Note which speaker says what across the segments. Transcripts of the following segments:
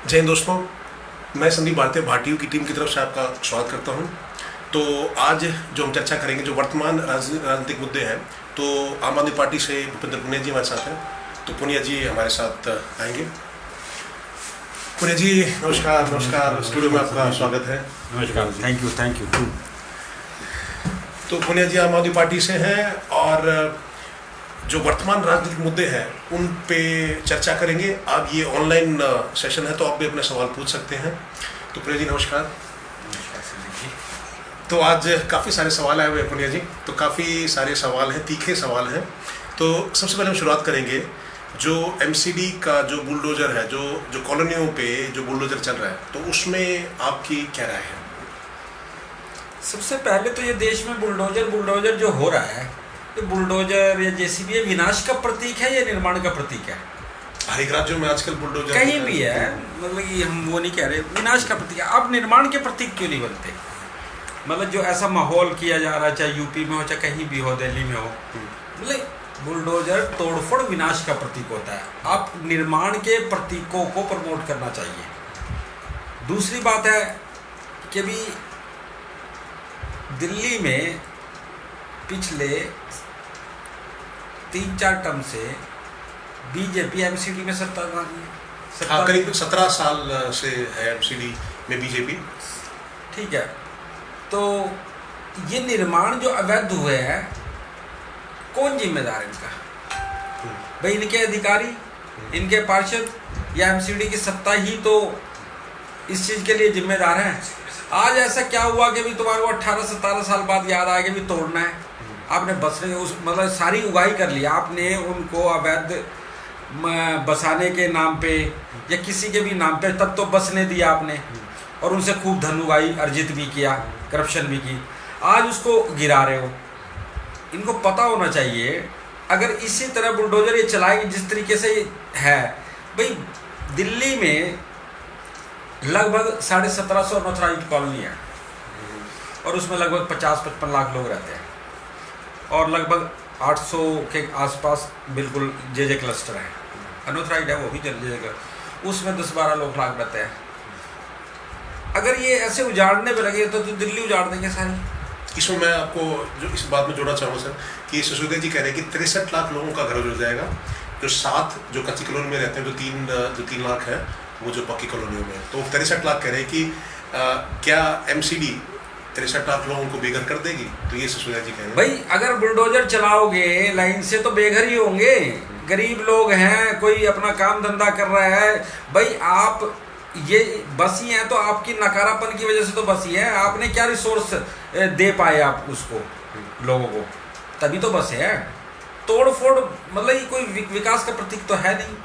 Speaker 1: जय हिंद दोस्तों, मैं संदीप भारतीय भाटियों की टीम की तरफ से आपका स्वागत करता हूं। तो आज जो हम चर्चा करेंगे, जो वर्तमान राजनीतिक मुद्दे हैं, तो आम आदमी पार्टी से भूपेंद्र पुनिया जी हमारे साथ हैं। तो पुनिया जी हमारे साथ आएंगे। पुनिया जी नमस्कार। नमस्कार, स्टूडियो में आपका स्वागत है।
Speaker 2: नमस्कार, थैंक यू।
Speaker 1: तो पुनिया जी आम आदमी पार्टी से हैं और जो वर्तमान राजनीतिक मुद्दे हैं उन पे चर्चा करेंगे। अब ये ऑनलाइन सेशन है तो आप भी अपने सवाल पूछ सकते हैं। तो पुनिया जी नमस्कार। तो आज काफ़ी सारे सवाल आए हुए हैं पुनिया जी, तो काफ़ी सारे सवाल हैं, तीखे सवाल हैं। तो सबसे पहले हम शुरुआत करेंगे, जो एमसीडी का जो बुलडोजर है, जो कॉलोनियों पे जो बुलडोजर चल रहा है, तो उसमें आपकी क्या राय है?
Speaker 2: सबसे पहले तो ये देश में बुलडोजर जो हो रहा है, ये बुलडोजर या जेसीबी ये विनाश का प्रतीक है या निर्माण का प्रतीक है?
Speaker 1: हर एक राज्यों में आजकल बुलडोजर
Speaker 2: कहीं भी है, मतलब ये हम वो नहीं कह रहे विनाश का प्रतीक है। अब निर्माण के प्रतीक क्यों नहीं बनते? मतलब जो ऐसा माहौल किया जा रहा है, चाहे यूपी में हो, चाहे कहीं भी हो, दिल्ली में हो, मतलब बुलडोजर तोड़फोड़ विनाश का प्रतीक होता है। आप निर्माण के प्रतीकों को प्रमोट करना चाहिए। दूसरी बात है कि भी दिल्ली में पिछले 3-4 टर्म से बीजेपी एमसीडी में सत्ता में है।
Speaker 1: करीब 17 साल से है एमसीडी में बीजेपी।
Speaker 2: ठीक है, तो ये निर्माण जो अवैध हुए हैं, कौन जिम्मेदार है इनका? भाई इनके अधिकारी, इनके पार्षद या एमसीडी की सत्ता ही तो इस चीज़ के लिए जिम्मेदार है। आज ऐसा क्या हुआ कि भी तुम्हारे को 18-17 साल बाद याद आया कि भी तोड़ना है? आपने बसने उस मतलब सारी उगाही कर लिया, आपने उनको अवैध बसाने के नाम पे या किसी के भी नाम पे तब तो बसने दिया आपने, और उनसे खूब धन उगाही अर्जित भी किया, करप्शन भी की। आज उसको गिरा रहे हो। इनको पता होना चाहिए, अगर इसी तरह बुलडोजर ये चलाएंगे जिस तरीके से है, भाई दिल्ली में लगभग 1750 अनऑथराइज्ड कॉलोनी है और उसमें लगभग 50-55 लाख लोग रहते हैं, और लगभग 800 के आसपास बिल्कुल जे क्लस्टर है। अनऑथराइज्ड है वो भी जे, उसमें 10-12 लाख रहते हैं। अगर ये ऐसे उजाड़ने पे लगे तो दिल्ली उजाड़ देंगे सारी।
Speaker 1: इसमें मैं आपको जो इस बात में जोड़ना चाहूँगा सर, कि सिसोदिया जी कह रहे हैं कि 63 लाख लोगों का घर जुड़ जाएगा। जो 7 जो कच्ची कॉलोनी में रहते हैं, जो 3 लाख है, वो जो पक्की कॉलोनियों में, तो 63 लाख कह रहे हैं कि क्या एमसीडी 63 लाख लोगों को बेघर कर देगी? तो ये सिसोदिया जी कह रहे हैं।
Speaker 2: भाई अगर बुलडोजर चलाओगे लाइन से तो बेघर ही होंगे। गरीब लोग हैं, कोई अपना काम धंधा कर रहा है, भाई आप ये बसी हैं तो आपकी नकारापन की वजह से तो बसी है। आपने क्या रिसोर्स दे पाए आप उसको, लोगों को, तभी तो बसे हैं। तोड़ फोड़ मतलब ये कोई विकास का प्रतीक तो है नहीं।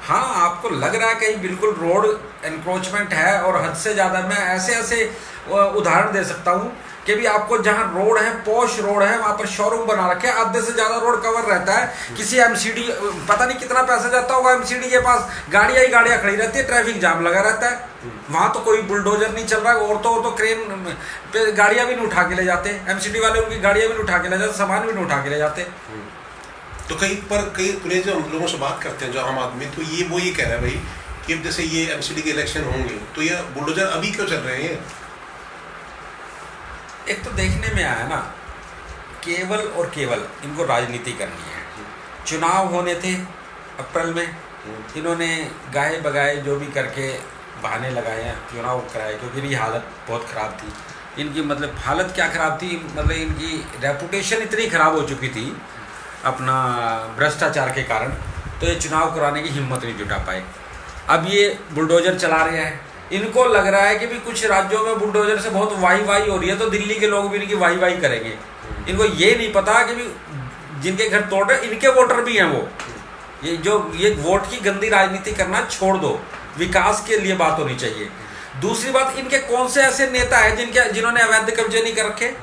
Speaker 2: हाँ, आपको लग रहा है कहीं बिल्कुल रोड एनक्रोचमेंट है और हद से ज़्यादा। मैं ऐसे उदाहरण दे सकता हूँ कि भी आपको जहाँ रोड है, पॉश रोड है, वहाँ पर शोरूम बना रखे हैं, आधे से ज़्यादा रोड कवर रहता है। किसी एमसीडी पता नहीं कितना पैसा जाता होगा एमसीडी के पास, गाड़ियाँ ही गाड़ियाँ खड़ी रहती है, ट्रैफिक जाम लगा रहता है। वहाँ तो कोई बुलडोजर नहीं चल रहा है, और तो क्रेन पे गाड़ियाँ भी नहीं उठा के ले जाते एमसीडी वाले, उनकी गाड़ियाँ भी नहीं उठा के ले जाते, सामान भी नहीं उठा के ले जाते।
Speaker 1: तो कई पुणे जो हम लोगों से बात करते हैं, जो आम आदमी, तो ये कह रहा है भाई कि अब जैसे ये एमसीडी के इलेक्शन होंगे तो ये बुलडोजर अभी क्यों चल रहे हैं?
Speaker 2: एक तो देखने में आया ना, केवल और केवल इनको राजनीति करनी है। चुनाव होने थे अप्रैल में, इन्होंने गाए बगाए जो भी करके बहाने लगाए हैं, चुनाव कराए, क्योंकि इनकी हालत बहुत ख़राब थी। इनकी मतलब हालत क्या ख़राब थी, मतलब इनकी रेपुटेशन इतनी ख़राब हो चुकी थी अपना भ्रष्टाचार के कारण, तो ये चुनाव कराने की हिम्मत नहीं जुटा पाए। अब ये बुलडोजर चला रहे हैं। इनको लग रहा है कि भी कुछ राज्यों में बुलडोजर से बहुत वाही हो रही है, तो दिल्ली के लोग भी इनकी वाही करेंगे। इनको ये नहीं पता कि भी जिनके घर तोड़ रहे इनके वोटर भी हैं वो। ये वोट की गंदी राजनीति करना छोड़ दो, विकास के लिए बात होनी चाहिए। दूसरी बात, इनके कौन से ऐसे नेता हैं जिन्होंने अवैध कब्जे नहीं कर रखे?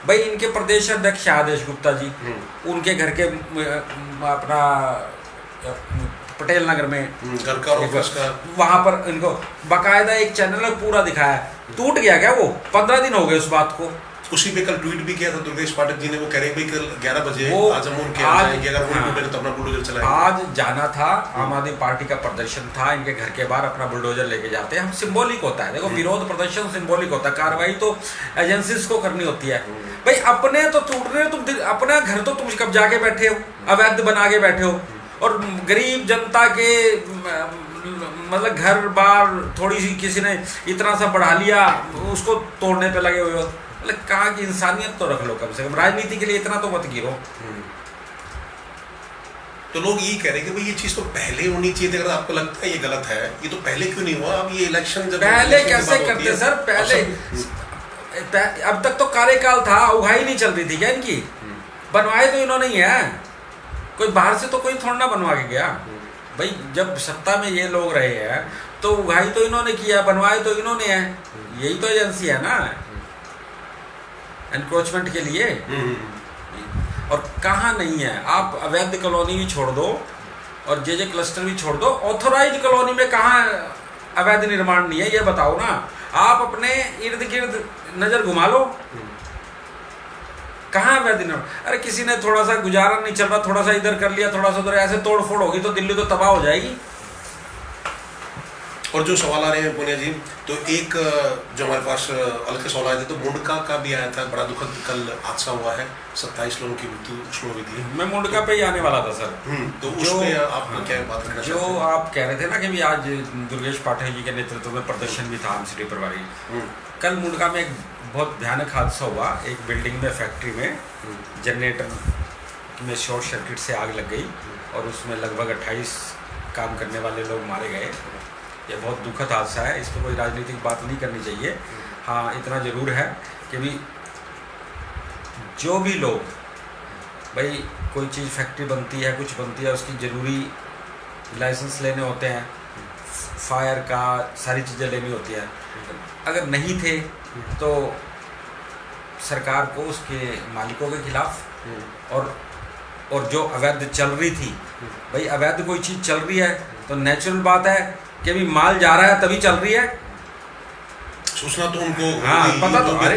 Speaker 2: भाई इनके प्रदेश अध्यक्ष आदेश गुप्ता जी, उनके घर के अपना पटेल नगर में
Speaker 1: घर का ऑफिस का,
Speaker 2: वहां पर इनको बाकायदा एक चैनल में पूरा दिखाया। टूट गया क्या वो? 15 दिन हो गए उस बात को।
Speaker 1: उसी पे कल ट्वीट भी किया था दुर्गेश पाठक जी ने, वो कह रहे हैं भाई कल 11 बजे
Speaker 2: वो
Speaker 1: आज हम उनके यहाँ जाएंगे, अगर
Speaker 2: हाँ,
Speaker 1: उनको तो अपना बुलडोजर चलाएंगे।
Speaker 2: आज जाना था, आम आदमी पार्टी का प्रदर्शन था, इनके घर के बाहर अपना बुलडोजर लेके जाते हैं। हम सिंबॉलिक होता है, देखो विरोध प्रदर्शन सिंबॉलिक होता है, कार्रवाई तो एजेंसीज को करनी होती है। भाई अपने तो टूट रहे हो तुम, अपना घर तो तुम कब्जा के बैठे हो, अवैध बना के बैठे हो, और गरीब जनता के मतलब घर बार थोड़ी सी किसी ने इतना सा बढ़ा लिया, उसको तोड़ने पे लगे हुए हो। मतलब कहा कि इंसानियत तो रख लो कम से कम, राजनीति के लिए इतना तो मत गिरो।
Speaker 1: तो लोग यही कह रहे हैं कि भाई ये चीज तो पहले होनी चाहिए थी, अगर आपको लगता है ये गलत है, ये तो पहले क्यों नहीं हुआ? अब ये इलेक्शन जब
Speaker 2: पहले कैसे करते सर, पहले अब तक तो कार्यकाल था, उगाही नहीं चल रही थी क्या इनकी? बनवाए तो इन्होंने ही है, कोई बाहर से तो कोई थोड़ा ना बनवा के गया। भाई जब सत्ता में ये लोग रहे हैं तो उगाही तो इन्होंने किया, बनवाए तो इन्होंने है, यही तो एजेंसी है ना एनक्रोचमेंट के लिए। और कहाँ नहीं है, आप अवैध कॉलोनी भी छोड़ दो और जे क्लस्टर भी छोड़ दो, ऑथोराइज कॉलोनी में कहाँ अवैध निर्माण नहीं है ये बताओ ना। आप अपने इर्द गिर्द नजर घुमा लो, कहाँ अवैध निर्माण? अरे किसी ने थोड़ा सा गुजारा नहीं चल रहा, थोड़ा सा इधर कर लिया, थोड़ा सा उधर, ऐसे तोड़ फोड़ होगी तो दिल्ली तो तबाह हो जाएगी।
Speaker 1: और जो सवाल आ रहे हैं पुनिया जी, तो एक जो हमारे पास अलग से सवाल आए थे, तो मुंडका का भी आया था, बड़ा दुखद कल हादसा हुआ है, 27 लोगों की मृत्यु उसमें हुई थी।
Speaker 2: मैं मुंडका पे ही आने वाला था सर।
Speaker 1: तो उसमें आप क्या बात करना
Speaker 2: जो
Speaker 1: चाहते हैं?
Speaker 2: आप कह रहे थे ना कि भी आज दुर्गेश पाठक जी के नेतृत्व में प्रदर्शन भी था आमसिटी प्रभारी। कल मुंडका में एक बहुत भयानक हादसा हुआ, एक बिल्डिंग में फैक्ट्री में जनरेटर में शॉर्ट सर्किट से आग लग गई और उसमें लगभग 28 काम करने वाले लोग मारे गए। ये बहुत दुखद हादसा है, इस पर कोई राजनीतिक बात नहीं करनी चाहिए। हाँ इतना ज़रूर है कि भी जो भी लोग, भाई कोई चीज़ फैक्ट्री बनती है, कुछ बनती है, उसकी ज़रूरी लाइसेंस लेने होते हैं, फायर का सारी चीज़ें लेनी होती है। अगर नहीं थे तो सरकार को उसके मालिकों के खिलाफ और जो अवैध चल रही थी, भाई अवैध कोई चीज़ चल रही है तो नेचुरल बात है कि अभी माल जा रहा है तभी चल रही है।
Speaker 1: सूचना तो उनको
Speaker 2: हाँ पता तो, अरे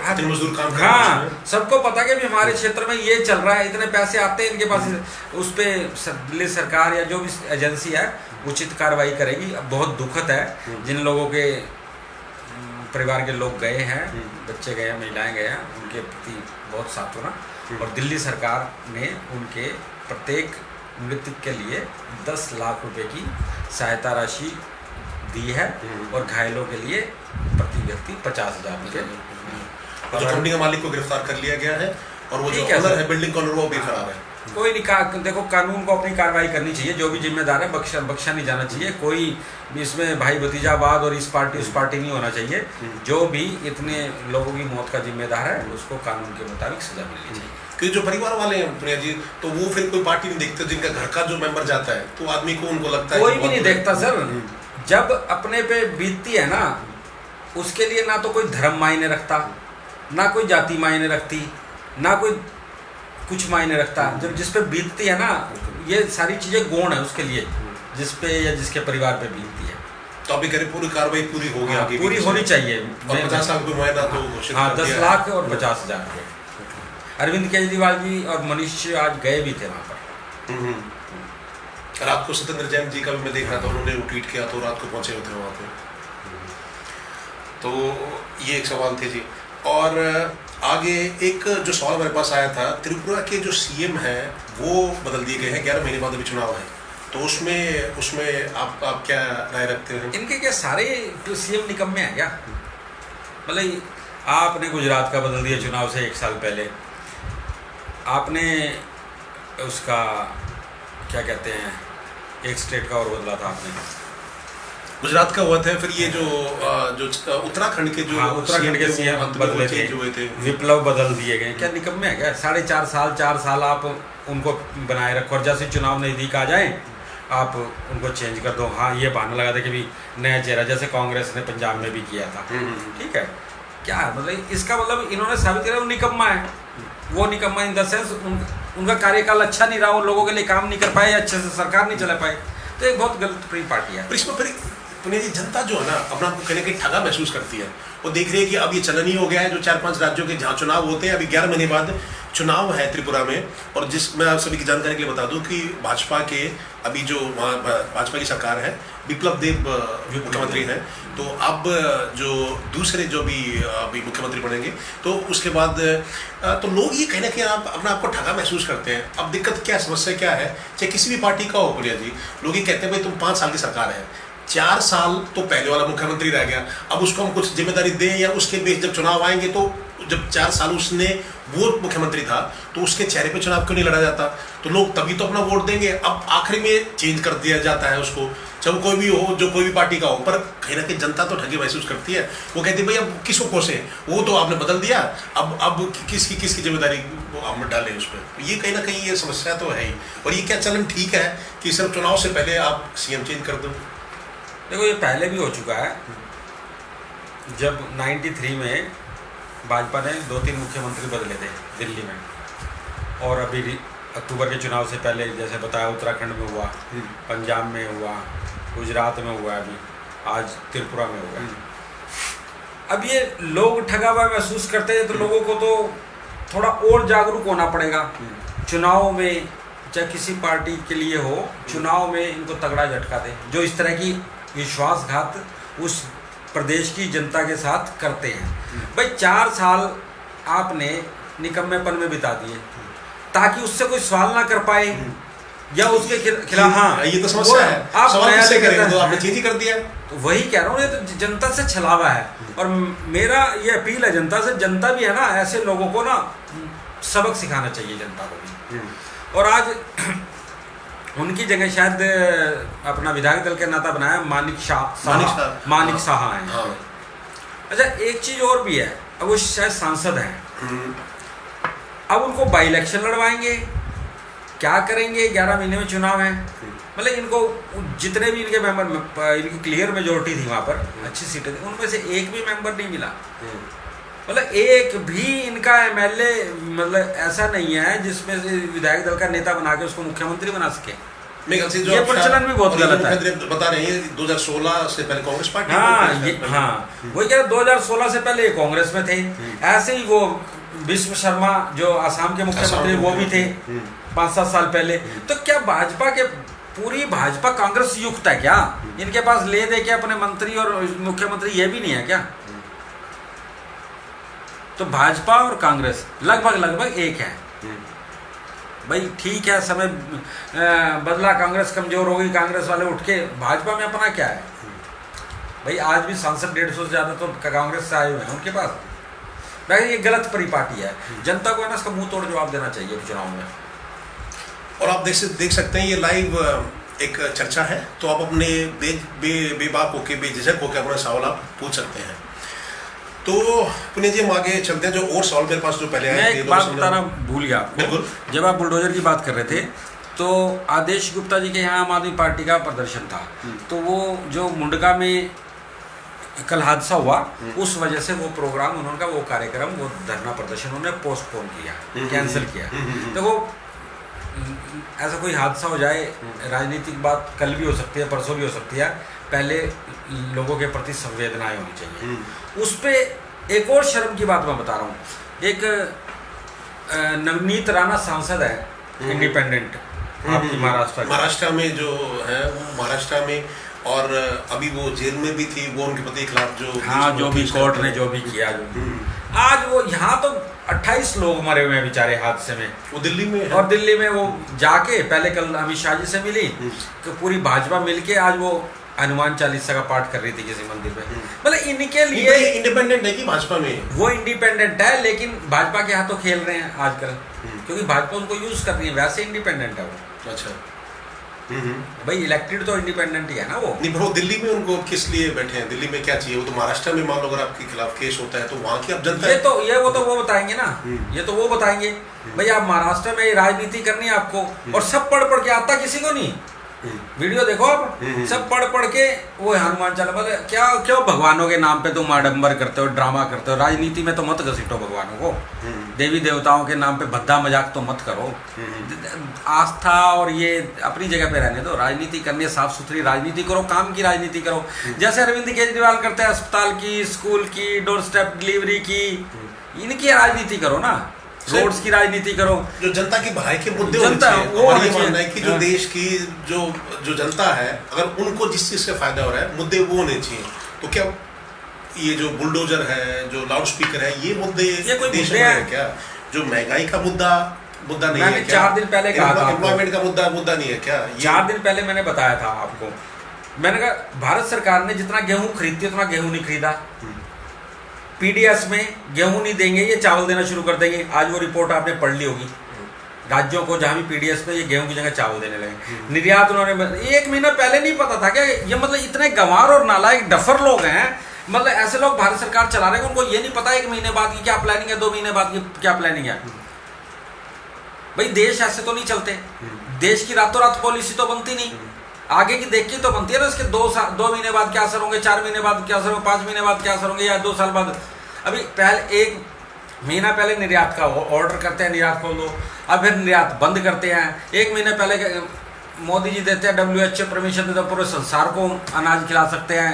Speaker 1: हर मजदूर काम कर रहे
Speaker 2: हाँ
Speaker 1: हैं,
Speaker 2: सबको पता कि हमारे क्षेत्र में ये चल रहा है, इतने पैसे आते हैं इनके पास, उस पर दिल्ली सरकार या जो भी एजेंसी है उचित कार्रवाई करेगी। अब बहुत दुखद है जिन लोगों के परिवार के लोग गए हैं, बच्चे गए हैं, महिलाएं गए हैं, उनके प्रति बहुत सांत्वना। और दिल्ली सरकार ने उनके प्रत्येक मृतक के लिए 10 लाख रुपए की सहायता राशि दी है और घायलों के लिए प्रति व्यक्ति 50,000 रुपये।
Speaker 1: जो कंपनी का मालिक को गिरफ्तार कर लिया गया है और वो जो ओनर है बिल्डिंग का ओनर वो भी खराब है।
Speaker 2: कोई नहीं, देखो कानून को अपनी कार्रवाई करनी चाहिए, जो भी जिम्मेदार है बख्शा नहीं जाना चाहिए। कोई भी इसमें भाई भतीजावाद और इस पार्टी उस पार्टी नहीं होना चाहिए। जो भी इतने लोगों की मौत का जिम्मेदार है उसको कानून के मुताबिक सजा मिलनी चाहिए।
Speaker 1: क्योंकि जो परिवार वाले हैं प्रिया जी, तो वो फिर कोई पार्टी नहीं देखते, जिनका घर का जो मेंबर जाता है तो आदमी को उनको लगता है
Speaker 2: कोई भी नहीं देखता सर। जब अपने पे बीतती है ना, उसके लिए ना तो कोई धर्म मायने रखता, ना कोई जाति मायने रखती, ना कोई कुछ मायने रखता। जब जिस पे बीतती है ना, ये सारी चीजें गौण है उसके लिए, जिस पे या जिसके परिवार पे बीतती है।
Speaker 1: तो अभी करीब पूरी कार्रवाई पूरी हो गई, आगे
Speaker 2: पूरी होनी चाहिए।
Speaker 1: और 50 लाख रुपये मुआयना तो घोषित
Speaker 2: हाँ,
Speaker 1: कर
Speaker 2: 10
Speaker 1: दिया
Speaker 2: लाख और 50,000 रुपये। अरविंद केजरीवाल जी और मनीष आज गए भी थे वहाँ पर।
Speaker 1: रात को सत्येंद्र जैन जी का भी मैं देख रहा था, उन्होंने वो ट्वीट किया, तो रात को पहुंचे होते वहाँ पे। तो ये एक सवाल थे जी। और आगे एक जो सवाल हमारे पास आया था, त्रिपुरा के जो सीएम हैं वो बदल दिए गए हैं, 11 महीने बाद अभी चुनाव है, तो उसमें आप क्या राय रखते हैं?
Speaker 2: इनके क्या सारे सीएम निकम्मे हैं क्या? मतलब आपने गुजरात का बदल दिया चुनाव से 1 साल पहले, आपने उसका क्या कहते हैं एक स्टेट का और बदला था आपने,
Speaker 1: गुजरात का हुआ था। फिर ये जो उत्तराखंड के जो
Speaker 2: उत्तराखंड के सीएम बदले थे, विप्लव बदल दिए गए। क्या निकम्मे है क्या? 4.5 साल आप उनको बनाए रखो और जैसे चुनाव नज़दीक आ जाए आप उनको चेंज कर दो। हाँ ये बहाना लगा था कि भी नया चेहरा, जैसे कांग्रेस ने पंजाब में भी किया था। ठीक है, क्या मतलब इसका मतलब इन्होंने साबित किया वो निकम्मा है। वो निकम्मा इन द सेंस उनका कार्यकाल अच्छा नहीं रहा, उन लोगों के लिए काम नहीं कर पाए, अच्छे से सरकार नहीं चला पाए, तो एक बहुत गलत पार्टी है।
Speaker 1: फिर पुण्य जी, जनता जो है ना अपना आपको कहीं ना कहीं ठगा महसूस करती है। वो देख रही है कि अब ये चलन ही हो गया है, जो 4-5 राज्यों के जहाँ चुनाव होते हैं, अभी 11 महीने बाद चुनाव है त्रिपुरा में। और जिस मैं आप सभी की जानकारी के लिए बता दूं कि भाजपा के अभी जो वहाँ भाजपा की सरकार है, विप्लव देव मुख्यमंत्री हैं। तो अब जो दूसरे जो भी अभी मुख्यमंत्री बनेंगे, तो उसके बाद तो लोग ये कहना कि आप अपना आपको ठगा महसूस करते हैं। अब दिक्कत क्या, समस्या क्या है, चाहे किसी भी पार्टी का हो पुनिया जी, लोग ये कहते हैं भाई तुम 5 साल की सरकार है, 4 साल तो पहले वाला मुख्यमंत्री रह गया, अब उसको हम कुछ जिम्मेदारी दें, या उसके बेस जब चुनाव आएंगे तो जब 4 साल उसने वो मुख्यमंत्री था तो उसके चेहरे पे चुनाव क्यों नहीं लड़ा जाता, तो लोग तभी तो अपना वोट देंगे। अब आखिरी में चेंज कर दिया जाता है उसको, चाहे वो कोई भी हो, जो कोई भी पार्टी का हो, पर कहीं ना कहीं जनता तो ठगी महसूस करती है। वो कहती है भाई अब किसको कोसे, वो तो आपने बदल दिया, अब किसकी जिम्मेदारी वो हम डालें उस पर। ये कहीं ना कहीं ये समस्या तो है ही। और ये क्या चलन ठीक है कि सिर्फ चुनाव से पहले आप सीएम चेंज कर दो?
Speaker 2: देखो, ये पहले भी हो चुका है। जब 93 में भाजपा ने 2-3 मुख्यमंत्री बदले थे दिल्ली में, और अभी अक्टूबर के चुनाव से पहले जैसे बताया उत्तराखंड में हुआ, पंजाब में हुआ, गुजरात में हुआ, अभी आज त्रिपुरा में हुआ। अब ये लोग ठगा हुआ महसूस करते हैं, तो लोगों को तो थोड़ा और जागरूक होना पड़ेगा। चुनाव में चाहे किसी पार्टी के लिए हो, चुनाव में इनको तगड़ा झटका दे, जो इस तरह की विश्वासघात उस प्रदेश की जनता के साथ करते हैं। भाई 4 साल आपने निकम्मेपन में बिता दिए ताकि उससे कोई सवाल ना कर पाए या उसके खिलाफ। हाँ,
Speaker 1: ये तो समस्या है,
Speaker 2: आप
Speaker 1: सवाल किससे करें, तो आपने चेंज ही कर दिया।
Speaker 2: तो वही कह रहा हूँ, ये तो जनता से छलावा है। और मेरा ये अपील है जनता से, जनता भी है ना, ऐसे लोगों को ना सबक सिखाना चाहिए जनता को भी। और आज उनकी जगह शायद अपना विधायक दल के नाता बनाया मानिक शाह हैं।
Speaker 1: हाँ।
Speaker 2: अच्छा, एक चीज और भी है, अब वो शायद सांसद हैं, अब उनको बाई इलेक्शन लड़वाएंगे, क्या करेंगे? 11 महीने में चुनाव है। मतलब इनको जितने भी इनके मेंबर, इनकी क्लियर मेजोरिटी थी वहाँ पर, अच्छी सीटें थी, उनमें से एक भी मेंबर नहीं मिला। मतलब एक भी इनका एमएलए मतलब ऐसा नहीं है जिसमें से विधायक दल का नेता बना के उसको मुख्यमंत्री बना सके। ये प्रचलन भी बहुत गलत है।
Speaker 1: बता रहे हैं 2016 से पहले कांग्रेस पार्टी।
Speaker 2: हाँ, वही कह रहे 2016 से पहले कांग्रेस में थे। ऐसे ही वो विश्व शर्मा जो आसाम के मुख्यमंत्री, वो भी थे 5-7 साल पहले। तो क्या भाजपा के पूरी भाजपा कांग्रेस युक्त है क्या? इनके पास ले दे के अपने मंत्री और मुख्यमंत्री ये भी नहीं है क्या? तो भाजपा और कांग्रेस लगभग एक है। भाई ठीक है, समय बदला, कांग्रेस कमजोर होगी, कांग्रेस वाले उठ के, भाजपा में अपना क्या है भाई? आज भी सांसद 150 से ज़्यादा तो कांग्रेस से आए हुए हैं उनके पास। भाई ये गलत परिपाटी है, जनता को है ना इसका मुंह तोड़ जवाब देना चाहिए चुनाव में।
Speaker 1: और आप देख सकते हैं ये लाइव एक चर्चा है, तो आप अपने बेबाक होके, बेझिझक होकर अपना सवाल आप पूछ सकते हैं। तो पुनीत जी हम आगे चलते हैं। जो और सवाल मेरे पास जो पहले आए,
Speaker 2: मैं एक बात बताना भूल गया आपको।
Speaker 1: बिल्कुल।
Speaker 2: जब आप बुलडोजर की बात कर रहे थे, तो आदेश गुप्ता जी के यहाँ आम आदमी पार्टी का प्रदर्शन था, तो वो जो मुंडका में कल हादसा हुआ, उस वजह से वो प्रोग्राम उन्होंने, वो कार्यक्रम, वो धरना प्रदर्शन उन्होंने पोस्टपोन किया, कैंसिल किया। देखो, ऐसा कोई हादसा हो जाए, राजनीतिक बात कल भी हो सकती है, परसों भी हो सकती है, पहले लोगों के प्रति संवेदनाएं होनी चाहिए। उस पे एक और शर्म की बात मैं बता रहा हूँ। एक नवनीत राणा सांसद है, इंडिपेंडेंट, आपकी
Speaker 1: महाराष्ट्र में जो है, वो महाराष्ट्र में, और अभी वो जेल में भी थी, वो उनके पति के खिलाफ जो,
Speaker 2: हाँ, जो भी कोर्ट ने जो भी किया, जो आज वो यहाँ तो 28 लोग मरे हुए हैं बेचारे हादसे में,
Speaker 1: वो दिल्ली में है।
Speaker 2: और दिल्ली में वो जाके पहले कल अमित शाह जी से मिली, तो पूरी भाजपा मिलके आज वो हनुमान चालीसा का पाठ कर रही थी किसी मंदिर में। मतलब इनके लिए
Speaker 1: इंडिपेंडेंट है कि भाजपा में?
Speaker 2: वो इंडिपेंडेंट है, लेकिन भाजपा के हाथों खेल रहे हैं आजकल, क्योंकि भाजपा उनको यूज कर रही है, वैसे इंडिपेंडेंट है वो।
Speaker 1: अच्छा।
Speaker 2: भाई इलेक्टेड तो इंडिपेंडेंट ही है ना वो।
Speaker 1: नहीं, पर वो दिल्ली में उनको किस लिए बैठे हैं? दिल्ली में क्या चाहिए? वो तो महाराष्ट्र में मान लो अगर आपके खिलाफ केस होता है तो वहाँ की आप जनता
Speaker 2: वो बताएंगे ना, ये तो वो बताएंगे। भाई आप महाराष्ट्र में राजनीति करनी है आपको, और सब पढ़ के आता किसी को नहीं, वीडियो देखो आप, सब पढ़ पढ़ के वो हनुमान चालीसा बोले क्या क्यों भगवानों के नाम पे तुम आडंबर करते हो, ड्रामा करते हो, राजनीति में तो मत घसीटो भगवानों को, देवी देवताओं के नाम पे भद्दा मजाक तो मत करो, आस्था और ये अपनी जगह पे रहने दो, राजनीति करनी है साफ सुथरी राजनीति करो, काम की राजनीति करो, जैसे अरविंद केजरीवाल करते हैं अस्पताल की, स्कूल की, डोर स्टेप डिलीवरी की, इनकी राजनीति करो ना, रोड्स की राजनीति करो,
Speaker 1: जो जनता की भलाई के मुद्दे होने चाहिए। हमारा ये मानना है कि जो देश की जो जनता है, अगर उनको जिस चीज से फायदा हो रहा है, मुद्दे वो होने चाहिए। तो क्या ये जो बुलडोजर है, जो लाउड स्पीकर है, ये मुद्दे देश में है क्या? जो महंगाई का मुद्दा नहीं है क्या?
Speaker 2: 4 दिन पहले कहा था,
Speaker 1: एम्प्लॉयमेंट का मुद्दा नहीं है क्या?
Speaker 2: 4 दिन पहले मैंने बताया था आपको, मैंने कहा भारत सरकार ने जितना गेहूं खरीदती है उतना गेहूं नहीं खरीदा, पीडीएस में गेहूं नहीं देंगे, ये चावल देना शुरू कर देंगे। आज वो रिपोर्ट आपने पढ़ ली होगी, राज्यों को जहां भी पीडीएस में ये गेहूं की जगह चावल देने लगे। निर्यात उन्होंने 1 महीना पहले नहीं पता था क्या? ये मतलब इतने गंवार और नालायक डफर लोग हैं, मतलब ऐसे लोग भारत सरकार चला रहे हैं, उनको ये नहीं पता 1 महीने बाद की क्या प्लानिंग है, 2 महीने बाद की क्या प्लानिंग है। भाई देश ऐसे तो नहीं चलते, देश की रातों रात पॉलिसी तो बनती नहीं, आगे की देख के तो बनती है ना, इसके 2 महीने बाद क्या असर होंगे, 4 महीने बाद क्या असर होंगे, 5 महीने बाद क्या असर होंगे, या 2 साल बाद। अभी पहले 1 महीना पहले निर्यात का ऑर्डर करते हैं, निर्यात खोल दो, अब फिर निर्यात बंद करते हैं। 1 महीने पहले मोदी जी देते हैं, WHO परमिशन देते हैं, पूरे संसार को अनाज खिला सकते हैं।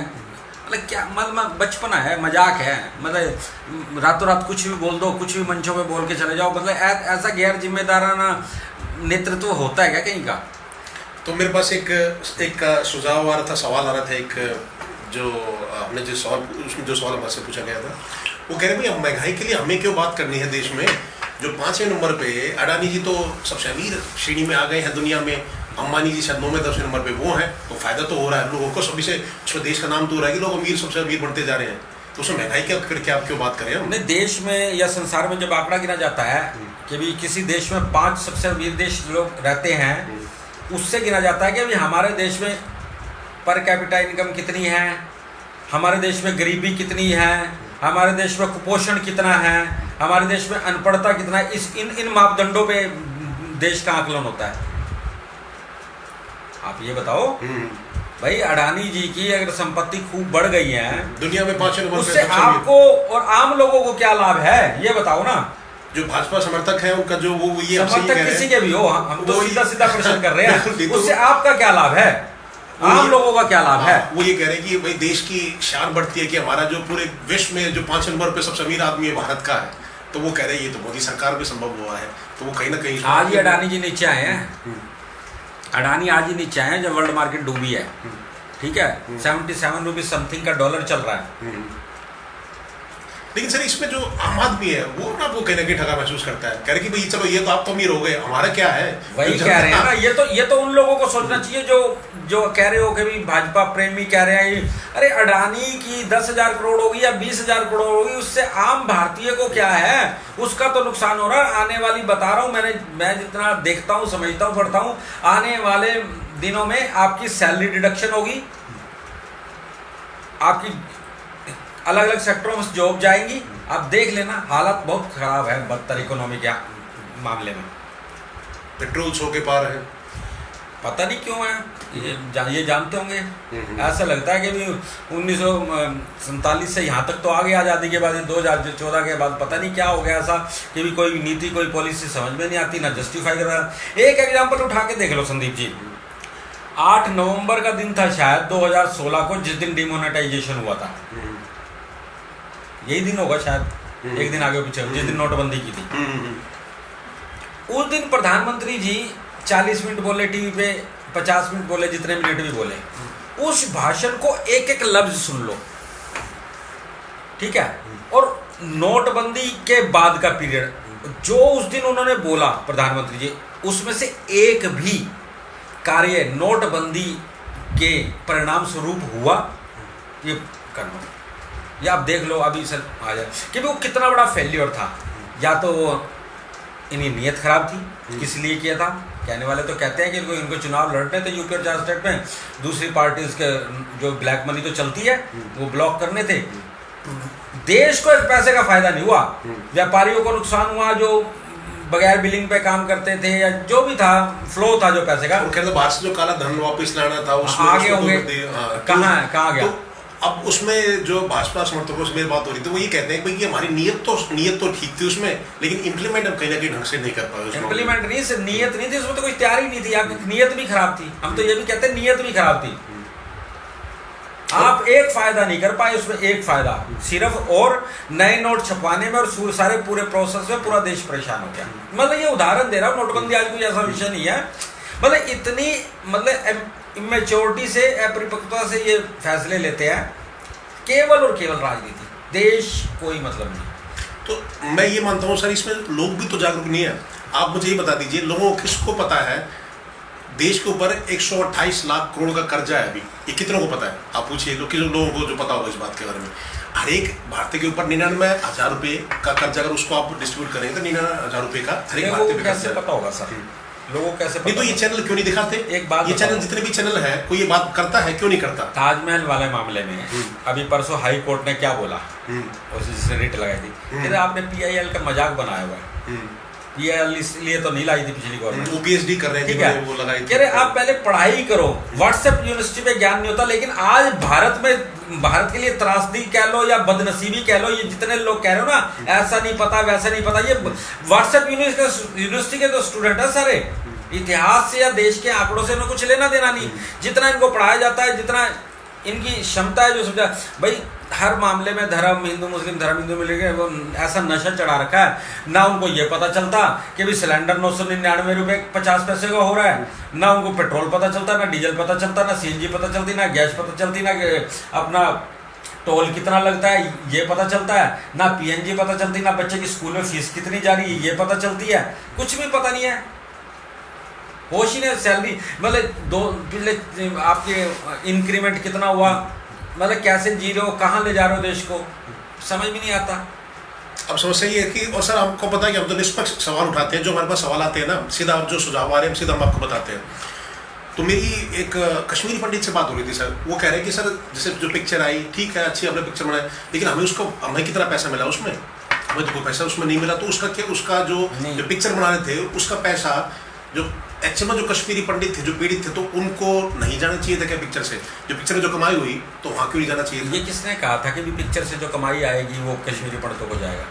Speaker 2: मतलब क्या, मतलब बचपना है, मजाक है, मतलब रातों रात कुछ भी बोल दो, कुछ भी मंचों पे बोल के चले जाओ, मतलब ऐसा गैर जिम्मेदाराना नेतृत्व होता है क्या कहीं का?
Speaker 1: तो मेरे पास एक सुझाव आ रहा था, सवाल आ रहा था, एक जो हमने जो सवाल हमारे से पूछा गया था, वो कह रहे भाई महंगाई के लिए हमें क्यों बात करनी है देश में? जो 5वें नंबर पे अडानी जी तो सबसे अमीर श्रेणी में आ गए हैं दुनिया में, अंबानी जी शायद 9वें 10वें नंबर पे वो हैं, तो फायदा तो हो रहा है लोगों को, सभी से देश का नाम तो हो रहा है कि लोग अमीर सबसे अमीर बनते जा रहे हैं, तो उसमें महंगाई क्या आप क्यों बात करें हम?
Speaker 2: नहीं, देश में या संसार में जब आंकड़ा गिना जाता है कि भी किसी देश में 5 सबसे अमीर देश लोग रहते हैं, उससे गिना जाता है कि अभी हमारे देश में पर कैपिटा इनकम कितनी है, हमारे देश में गरीबी कितनी है, हमारे देश में कुपोषण कितना है, हमारे देश में अनपढ़ता कितना है। इन मापदंडों पे देश का आकलन होता है। आप ये बताओ भाई, अडानी जी की अगर संपत्ति खूब बढ़ गई है
Speaker 1: दुनिया में 5 नंबर,
Speaker 2: उससे आपको और आम लोगों को क्या लाभ है, ये बताओ ना।
Speaker 1: जो भाजपा समर्थक है उनका जो वो ये
Speaker 2: समर्थक किसी के भी हो, हम तो सीधा प्रश्न कर रहे हैं, उससे आपका क्या लाभ है, आम लोगों का क्या लाभ है?
Speaker 1: वो ये कह रहे हैं कि भाई देश की शान बढ़ती है कि हमारा जो पूरे विश्व में जो 5 नंबर पे सबसे अमीर आदमी है भारत का है, तो वो कह रहे हैं ये तो मोदी सरकार में संभव हुआ है, तो वो कहीं ना कहीं
Speaker 2: आज ही अडानी जी नीचे आए हैं, अडानी आज ही नीचे आए हैं जब वर्ल्ड मार्केट डूबी है, ठीक है, 77 रुपीज समथिंग का डॉलर चल रहा है।
Speaker 1: लेकिन सर इसमें जो आम आदमी है वो ना, वो कहीं ना कहीं ठगा महसूस करता है, कह रहे कि भाई चलो ये तो आप तो अमीर हो गए, हमारा क्या है?
Speaker 2: वही कह रहे हैं ना, ये तो उन लोगों को सोचना चाहिए जो कह रहे हो कि भी भाजपा प्रेमी कह रहे हैं, अरे अडानी की 10,000 करोड़ होगी या 20,000 करोड़ होगी, उससे आम भारतीय को क्या है, उसका तो नुकसान हो रहा है। आने वाली, बता रहा हूँ मैं जितना देखता हूँ, समझता हूँ, पढ़ता हूँ, आने वाले दिनों में आपकी सैलरी डिडक्शन होगी, आपकी अलग अलग सेक्टरों में जॉब जाएंगी, आप देख लेना, हालत बहुत खराब है, बदतर इकोनॉमी के मामले में।
Speaker 1: पेट्रोल 100 के पार है,
Speaker 2: पता नहीं क्यों है, ये जानते होंगे। ऐसा लगता है कि भी 1947 से यहाँ तक तो आ गए, आज़ादी के बाद 2014 के बाद पता नहीं क्या हो गया ऐसा कि भी कोई नीति, कोई पॉलिसी समझ में नहीं आती, ना जस्टिफाई कर रहा है। एक एग्जाम्पल उठा के देख लो संदीप जी, 8 नवंबर का दिन था शायद 2016 को, जिस दिन डिमोनेटाइजेशन हुआ था, यही दिन होगा शायद, एक दिन आगे पीछे, जिस दिन नोटबंदी की थी। उस दिन प्रधानमंत्री जी 40 मिनट बोले टीवी पे, 50 मिनट बोले, जितने मिनट भी बोले, उस भाषण को एक एक लफ्ज सुन लो, ठीक है। और नोटबंदी के बाद का पीरियड जो उस दिन उन्होंने बोला प्रधानमंत्री जी, उसमें से एक भी कार्य नोटबंदी के परिणाम स्वरूप हुआ, ये करना, या आप देख लो अभी सर आ जाए कि वो कितना बड़ा फेल्योर था। या तो इनकी नीयत खराब थी, किस लिए किया था, कहने वाले तो कहते हैं कि इनको चुनाव लड़ने थे यूपी और झारखंड स्टेट में, दूसरी पार्टीज के जो ब्लैक मनी तो चलती है वो ब्लॉक करने थे, देश को एक पैसे का फायदा नहीं हुआ, व्यापारियों को नुकसान हुआ, जो बगैर बिलिंग पे काम करते थे, या जो भी था फ्लो था जो पैसे का,
Speaker 1: और कहते बाहर से जो काला धन वापस लाना था उसमें
Speaker 2: आगे होंगे, कहाँ गया।
Speaker 1: तो अब उसमें जो भाजपा समर्थकों से मेरी बात हो रही थी वो ये कहते हैं कि भाई हमारी नीयत तो ठीक थी उसमें, लेकिन इम्प्लीमेंट हम कहीं ना कहीं ढंग से नहीं कर पाए।
Speaker 2: इम्प्लीमेंट नहीं, सिर्फ नीयत नहीं थी उसमें, तो कोई तैयारी नहीं थी, आपकी नीयत भी खराब थी। हम तो ये भी कहते हैं नीयत भी खराब थी। आप एक फायदा नहीं कर पाए उसमें, एक फायदा सिर्फ, और नए नोट छपवाने में और सारे पूरे प्रोसेस में पूरा देश परेशान हो गया। मतलब ये उदाहरण दे रहा हूँ, नोटबंदी आज कोई ऐसा विषय नहीं है, मतलब इतनी मतलब इमेच्योरिटी से, अपरिपक्वता से ये फैसले लेते हैं, केवल और केवल राजनीति, देश कोई मतलब नहीं।
Speaker 1: तो मैं ये मानता हूँ सर इसमें लोग भी तो जागरूक नहीं है। आप मुझे ये बता दीजिए, लोगों को किसको पता है देश के ऊपर 128 लाख करोड़ का कर्जा है अभी, ये कितनों को पता है? आप पूछिए लोगों को जो पता होगा इस बात के बारे में। हर एक भारतीय के ऊपर 99,000 रुपये का कर्जा, अगर उसको आप डिस्ट्रीब्यूट करें तो 99,000 रुपये का हर एक भारतीय पे
Speaker 2: कैसे पता होगा सर? लोगों को कैसे पता?
Speaker 1: नहीं तो ये चैनल क्यों नहीं दिखाते?
Speaker 2: एक बात,
Speaker 1: ये चैनल जितने भी चैनल है कोई ये बात करता है क्यों नहीं करता?
Speaker 2: ताजमहल वाले मामले में अभी परसों हाई कोर्ट ने क्या बोला, और जिसने रिट लगाई थी, कहते आपने PIL का मजाक बनाया हुआ है। PIL इसलिए तो नहीं लाई थी पिछली गवर्नमेंट,
Speaker 1: वो PhD कर रहे
Speaker 2: ठीक है,
Speaker 1: वो लगाई थी।
Speaker 2: कह रहे आप पहले पढ़ाई करो, व्हाट्सएप यूनिवर्सिटी में ज्ञान नहीं होता। लेकिन आज भारत में, भारत के लिए त्रासदी कह लो या बदनसीबी कह लो, ये जितने लोग कह रहे हो ना ऐसा नहीं पता वैसा नहीं पता, ये व्हाट्सएप यूनिवर्सिटी के तो स्टूडेंट है सारे, इतिहास से या देश के आंकड़ों से इन्हें कुछ लेना देना नहीं। जितना इनको पढ़ाया जाता है, जितना इनकी क्षमता है जो समझा, भाई हर मामले में धर्म हिंदू मुस्लिम, धर्म हिंदू मिलेगा, वो ऐसा नशा चढ़ा रखा है ना। उनको ये पता चलता कि भी सिलेंडर 999 रुपये 50 पैसे का हो रहा है, ना उनको पेट्रोल पता चलता, ना डीजल पता चलता, ना CNG पता चलती, ना गैस पता चलती, ना अपना टोल कितना लगता है ये पता चलता है, ना PNG पता चलती, ना बच्चे की स्कूल में फीस कितनी जा रही है ये पता चलती है, कुछ भी पता नहीं है। होश ही नहीं, सैलरी मतलब दो पिछले आपके इंक्रीमेंट कितना हुआ, मतलब कैसे जी रहे हो, कहाँ ले जा रहे हो देश को, समझ भी नहीं आता।
Speaker 1: अब समस्या ये है कि, और सर आपको पता है कि हम तो निष्पक्ष सवाल उठाते हैं, जो हमारे पास सवाल आते हैं ना, सीधा जो सुझाव आ रहे हैं सीधा हम आपको बताते हैं। तो मेरी एक कश्मीरी पंडित से बात हो रही थी सर, वो कह रहे हैं कि सर जैसे जो पिक्चर आई ठीक है, अच्छी आपने पिक्चर बनाई, लेकिन हमें कितना पैसा मिला उसमें? हमें तो कोई पैसा उसमें नहीं मिला। तो उसका क्या, उसका जो पिक्चर बना रहे थे उसका पैसा जो एक्चुअल में जो कश्मीरी पंडित थे, जो पीड़ित थे, तो उनको नहीं जाना चाहिए था क्या पिक्चर से? जो पिक्चर में जो कमाई हुई तो वहाँ क्यों नहीं जाना चाहिए था?
Speaker 2: ये किसने कहा था कि भी पिक्चर से जो कमाई आएगी वो कश्मीरी पंडितों को जाएगा?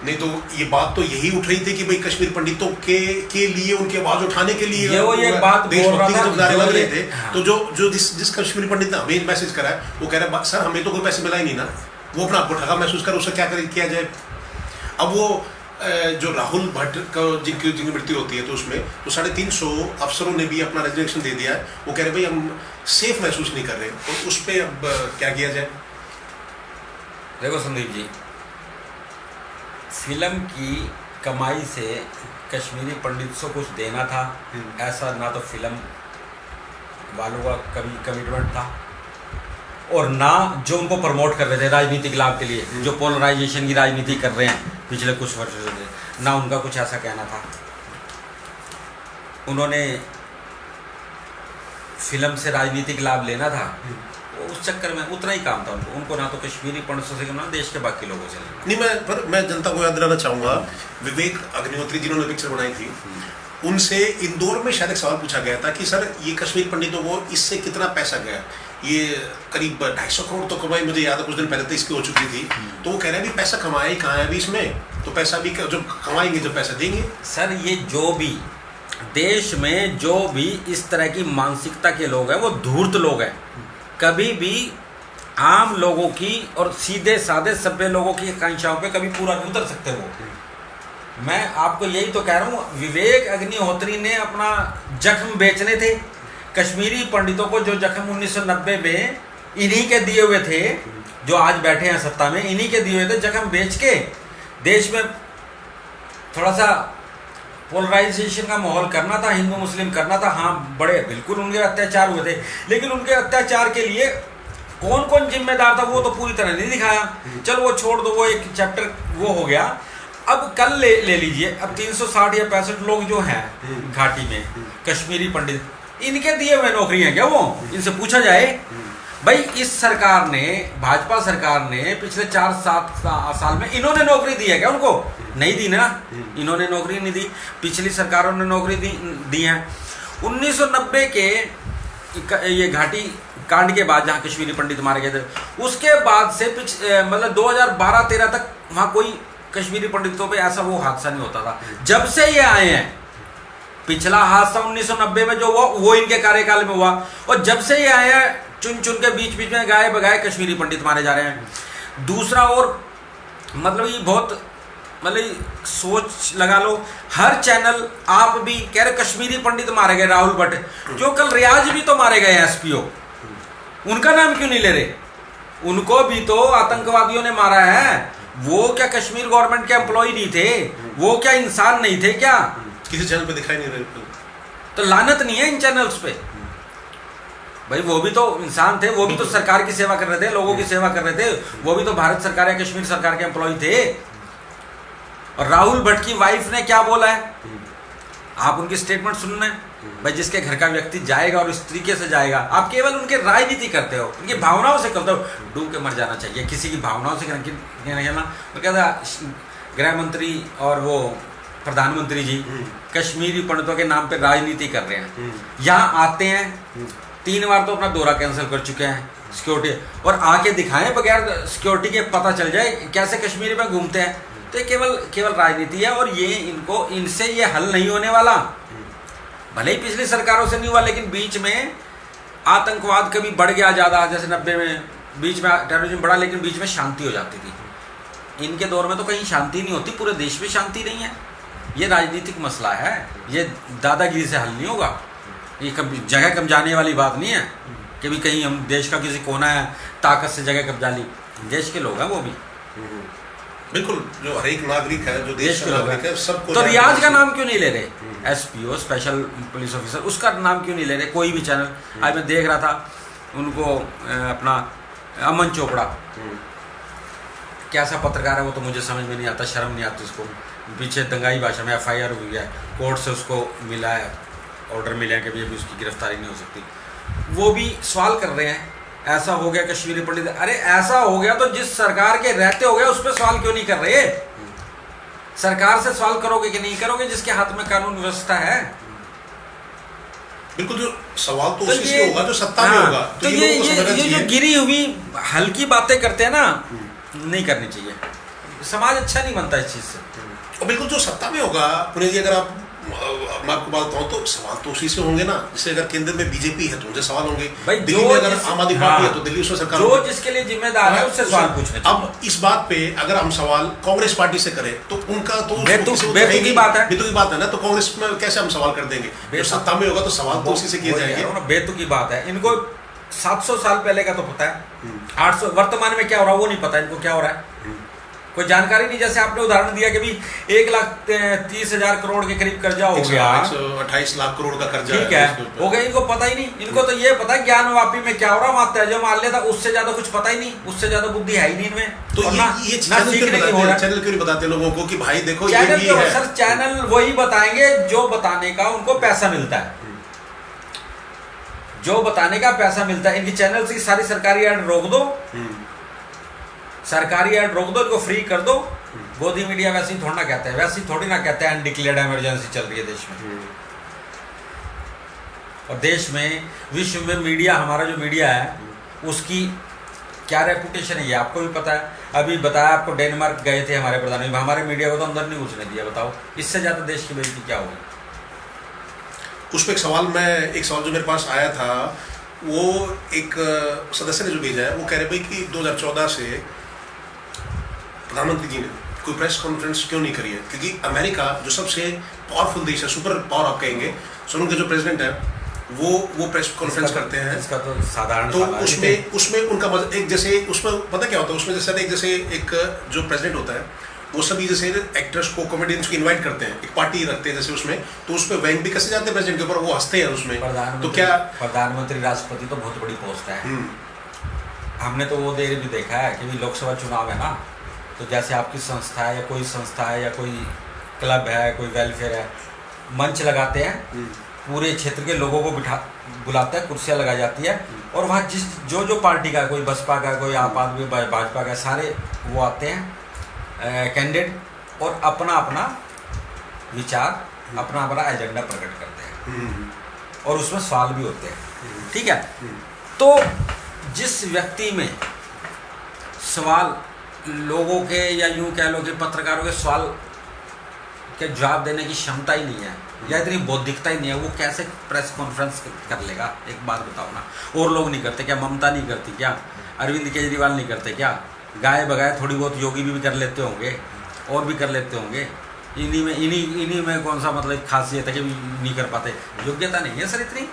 Speaker 1: नहीं तो ये बात तो यही उठ रही थी कि भाई कश्मीर पंडितों के लिए, उनकी आवाज उठाने के लिए
Speaker 2: ये बात
Speaker 1: देशभक्ति के जब नारे लग रहे थे,
Speaker 2: हाँ।
Speaker 1: तो जो जिस कश्मीरी पंडित ने हमें मैसेज करा है वो कह रहा है सर हमें तो कोई पैसे मिला ही नहीं ना, वो अपना आपको ठगा महसूस कर, उससे क्या किया जाए? अब वो जो राहुल भट्ट का जिनकी मृत्यु होती है तो उसमें तो 350 अफसरों ने भी अपना रेजिग्नेशन दे दिया है। वो कह रहे भाई हम सेफ महसूस नहीं कर रहे, तो उस पर अब क्या किया जाए?
Speaker 2: देखो संदीप जी, फिल्म की कमाई से कश्मीरी पंडित को कुछ देना था ऐसा ना तो फिल्म वालों का कभी कमिटमेंट था, और ना जो उनको प्रमोट कर रहे थे राजनीतिक लाभ के लिए, जो पोलराइजेशन की राजनीति कर रहे हैं पिछले कुछ वर्षों से, ना उनका कुछ ऐसा कहना था। उन्होंने फिल्म से राजनीतिक लाभ लेना था, उस चक्कर में उतना ही काम था उनको ना तो कश्मीरी पंडितों से, ना देश के बाकी लोगों से
Speaker 1: नहीं। मैं जनता को याद दिलाना चाहूँगा, विवेक अग्निहोत्री जिन्होंने पिक्चर बनाई थी, उनसे इंदौर में शायद एक सवाल पूछा गया था कि सर ये कश्मीर पंडितों को इससे कितना पैसा गया? ये करीब 250 करोड़ तो कमाई, मुझे याद है कुछ दिन पहले तो इसकी हो चुकी थी। तो वो कह रहे हैं भी पैसा कमाया ही कहाँ है अभी इसमें, तो पैसा भी जब कमाएंगे जब पैसा देंगे।
Speaker 2: सर ये जो भी देश में जो भी इस तरह की मानसिकता के लोग हैं वो धूर्त लोग हैं, कभी भी आम लोगों की और सीधे साधे सभ्य लोगों की आकांक्षाओं पे कभी पूरा नहीं उतर सकते वो। मैं आपको यही तो कह रहा हूँ, विवेक अग्निहोत्री ने अपना जख्म बेचने थे कश्मीरी पंडितों को, जो जख्म 1990 में इन्हीं के दिए हुए थे, जो आज बैठे हैं सत्ता में, इन्हीं के दिए हुए थे जख्म बेच के देश में थोड़ा सा पोलराइजेशन का माहौल करना था, हिंदू मुस्लिम करना था। हाँ बड़े बिल्कुल उनके अत्याचार हुए थे, लेकिन उनके अत्याचार के लिए कौन कौन जिम्मेदार था वो तो पूरी तरह नहीं दिखाया। चलो वो छोड़ दो, वो एक चैप्टर वो हो गया। अब कल ले लीजिए, अब 360 या 65 लोग जो हैं घाटी में कश्मीरी पंडित, इनके दिए हुए नौकरी हैं क्या वो? इनसे पूछा जाए, भाई इस सरकार ने, भाजपा सरकार ने पिछले 4-7 साल में इन्होंने नौकरी दी है क्या उनको? नहीं दी ना, इन्होंने नौकरी नहीं दी, पिछली सरकारों ने नौकरी दी है। 1990 के ये घाटी कांड के बाद जहाँ कश्मीरी पंडित मारे गए थे, उसके बाद से मतलब 2012-13 तक वहाँ कोई कश्मीरी पंडितों पे ऐसा वो हादसा नहीं होता था। जब से ये आए हैं, पिछला हादसा 1990 में जो हुआ वो इनके कार्यकाल में हुआ, और जब से ये आए हैं चुन चुन के बीच बीच में गाए बगाए कश्मीरी पंडित मारे जा रहे हैं। दूसरा और मतलब ये बहुत मतलब सोच लगा लो, हर चैनल आप भी कह रहे कश्मीरी पंडित मारे गए, राहुल भट्ट, क्यों कल रियाज भी तो मारे गए एसपीओ, उनका नाम क्यों नहीं ले रहे? उनको भी तो आतंकवादियों ने मारा है। वो क्या कश्मीर गवर्नमेंट के एम्प्लॉय नहीं थे? वो क्या इंसान नहीं थे क्या?
Speaker 1: किसी चैनल पे दिखाई नहीं रहे।
Speaker 2: तो लानत नहीं है इन चैनल्स पे भाई, वो भी तो इंसान थे, वो भी तो सरकार की सेवा कर रहे थे, लोगों की सेवा कर रहे थे, वो भी तो भारत सरकार या कश्मीर सरकार के एम्प्लॉय थे। और राहुल भट्ट की वाइफ ने क्या बोला है, आप उनकी स्टेटमेंट सुनना है भाई। जिसके घर का व्यक्ति जाएगा और इस तरीके से जाएगा, आप केवल उनके राजनीति करते हो, उनकी भावनाओं से करते हो। डूब के मर जाना चाहिए किसी की भावनाओं से कहना। तो कहता गृह मंत्री और वो प्रधानमंत्री जी कश्मीरी पंडितों के नाम पे राजनीति कर रहे हैं। यहाँ आते हैं 3 बार तो अपना दौरा कैंसिल कर चुके हैं सिक्योरिटी, और आके दिखाएं बगैर सिक्योरिटी के पता चल जाए कैसे कश्मीर में घूमते हैं। तो ये केवल राजनीति है, और ये इनसे ये हल नहीं होने वाला। भले ही पिछली सरकारों से नहीं हुआ, लेकिन बीच में आतंकवाद कभी बढ़ गया ज़्यादा, जैसे 90 में बीच में टेररिज्म बढ़ा, लेकिन बीच में शांति हो जाती थी। इनके दौर में तो कहीं शांति नहीं होती, पूरे देश में शांति नहीं है। ये राजनीतिक मसला है, ये दादागिरी से हल नहीं होगा। ये कभी जगह कब्जाने वाली बात नहीं है कि भी कहीं हम देश का किसी कोना है ताकत से जगह कब्जा ली। देश के लोग हैं वो भी,
Speaker 1: बिल्कुल, जो हर एक नागरिक है, जो देश का नागरिक है, सबको।
Speaker 2: तो रियाज का नाम क्यों नहीं ले रहे? एसपीओ, स्पेशल पुलिस ऑफिसर, उसका नाम क्यों नहीं ले रहे? कोई भी चैनल। आज मैं देख रहा था उनको, अपना अमन चोपड़ा कैसा पत्रकार है वो तो मुझे समझ में नहीं आता, शर्म नहीं आती उसको। पीछे दंगाई भाषा में FIR हुई है, कोर्ट से उसको मिला है, ऑर्डर मिला है कि अभी उसकी गिरफ्तारी नहीं हो सकती। वो भी सवाल कर रहे हैं ऐसा हो गया कश्मीरी पंडित। अरे ऐसा हो गया तो जिस सरकार के रहते हो गया उस पर सवाल क्यों नहीं कर रहे? सरकार से सवाल करोगे कि नहीं करोगे जिसके हाथ में कानून व्यवस्था है?
Speaker 1: बिल्कुल, जो सवाल तो उसी से होगा जो सत्ता में होगा।
Speaker 2: तो ये जो गिरी हुई हल्की बातें करते हैं ना, नहीं करनी चाहिए। समाज अच्छा नहीं बनता इस चीज से।
Speaker 1: और बिल्कुल जो सत्ता में होगा, पुणे जी, अगर मैं आपको बात बताऊं तो सवाल तो उसी से होंगे ना। जैसे अगर केंद्र में बीजेपी है तो उनसे सवाल होंगे, दिल्ली में अगर आम आदमी पार्टी है तो दिल्ली उसमें सरकार,
Speaker 2: जो जिसके लिए जिम्मेदार है उससे सवाल पूछने।
Speaker 1: अब इस बात पे अगर हम सवाल कांग्रेस पार्टी से करें तो उनका तो
Speaker 2: बेतुकी बात है
Speaker 1: ना। तो कांग्रेस में कैसे हम सवाल कर देंगे? जो सत्ता में होगा तो सवाल तो उसी से किए जाएंगे।
Speaker 2: बेतुकी बात है। इनको 700 साल पहले का तो पता है, 800 वर्तमान में क्या हो रहा है वो नहीं पता इनको क्या हो रहा है, कोई जानकारी नहीं। जैसे आपने उदाहरण दिया कि भी 1,30,000 करोड़ के करीब कर्जा हो गया,
Speaker 1: 128 लाख करोड़ का कर्जा,
Speaker 2: ठीक है, हो गया। इनको पता ही नहीं। इनको तो ये पता है ज्ञानवापी में क्या हो रहा है, वहां जो मान लेता उससे ज्यादा कुछ पता ही नहीं, उससे ज्यादा बुद्धि है ही नहीं इनमें।
Speaker 1: तो ये चैनल क्यों नहीं बताते लोगों को कि भाई देखो
Speaker 2: चैनल क्यों? सर चैनल वही बताएंगे जो बताने का उनको पैसा मिलता है, जो बताने का पैसा मिलता है। इनकी चैनल से सारी सरकारी ऐड रोक दो, सरकारी ऐड रोक दो, इनको फ्री कर दो। गोदी मीडिया वैसे ही थोड़ा ना कहते हैं, वैसे ही थोड़ी ना कहते हैं अनडिक्लेयर्ड इमरजेंसी चल रही है देश में। और देश में, विश्व में मीडिया, हमारा जो मीडिया है उसकी क्या रेपुटेशन है ये आपको भी पता है। अभी बताया आपको, डेनमार्क गए थे हमारे प्रधानमंत्री, हमारे मीडिया को तो अंदर नहीं घुसने दिया। बताओ इससे ज्यादा देश की बेइज्जती क्या होगी?
Speaker 1: उस पर एक सवाल जो मेरे पास आया था, वो एक सदस्य ने जो भेजा है, वो कह रहे भाई कि 2014 से प्रधानमंत्री जी ने कोई प्रेस कॉन्फ्रेंस क्यों नहीं करी है? क्योंकि अमेरिका जो सबसे पावरफुल देश है, सुपर पावर आप कहेंगे, सो उनके जो प्रेसिडेंट है वो प्रेस कॉन्फ्रेंस करते हैं।
Speaker 2: इसका तो साधारण,
Speaker 1: तो उसमें उनका एक जैसे उसमें पता क्या होता है, उसमें जैसे एक जो प्रेसिडेंट होता है वो सभी जैसे एक्टर्स को, कॉमेडियंस को इनवाइट करते हैं, एक पार्टी रखते हैं जैसे उसमें, तो उस पर वैंक भी कसे जाते हैं प्रेसिडेंट के ऊपर, वो हंसते हैं उसमें। तो क्या
Speaker 2: प्रधानमंत्री राष्ट्रपति तो बहुत बड़ी पोस्ट है। हमने तो वो देर भी देखा है कि लोकसभा चुनाव है ना, तो जैसे आपकी संस्था है या कोई संस्था है या कोई क्लब है, कोई वेलफेयर है, मंच लगाते हैं पूरे क्षेत्र के लोगों को बुलाता है, कुर्सियाँ लगाई जाती है और वहाँ जो पार्टी का, कोई बसपा का, कोई आप आदमी भाजपा का, सारे वो आते हैं कैंडिडेट और अपना अपना विचार, अपना अपना एजेंडा प्रकट करते हैं और उसमें सवाल भी होते हैं। ठीक है, तो जिस व्यक्ति में सवाल लोगों के, या यूं कह लो कि पत्रकारों के सवाल के जवाब देने की क्षमता ही नहीं है या इतनी बौद्धिकता ही नहीं है, वो कैसे प्रेस कॉन्फ्रेंस कर लेगा? एक बात बताओ ना, और लोग नहीं करते क्या? ममता नहीं करती क्या? अरविंद केजरीवाल नहीं करते क्या? गाय बगाए थोड़ी बहुत योगी भी कर लेते होंगे और भी कर लेते होंगे। इन्हीं में कौन सा मतलब खासियत है कि नहीं कर पाते? योग्यता नहीं है सर इतनी।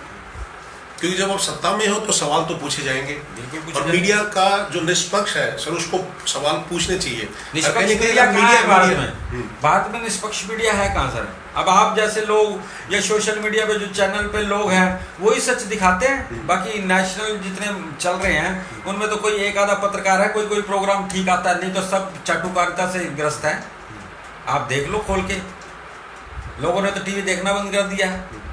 Speaker 1: क्योंकि जब आप सत्ता में हो तो सवाल तो पूछे जाएंगे,
Speaker 2: बिल्कुल।
Speaker 1: और मीडिया का जो निष्पक्ष है सर, उसको सवाल पूछने चाहिए।
Speaker 2: निष्पक्ष मीडिया कहाँ है भारत में? भारत में निष्पक्ष मीडिया है कहाँ सर? अब आप जैसे लोग या सोशल मीडिया पे जो चैनल पे लोग हैं वही सच दिखाते हैं, बाकी नेशनल जितने चल रहे हैं उनमें तो कोई एक आधा पत्रकार है, कोई प्रोग्राम ठीक आता है, नहीं तो सब चाटुकारिता से ग्रस्त है। आप देख लो खोल के, लोगों ने तो टीवी देखना बंद कर दिया है।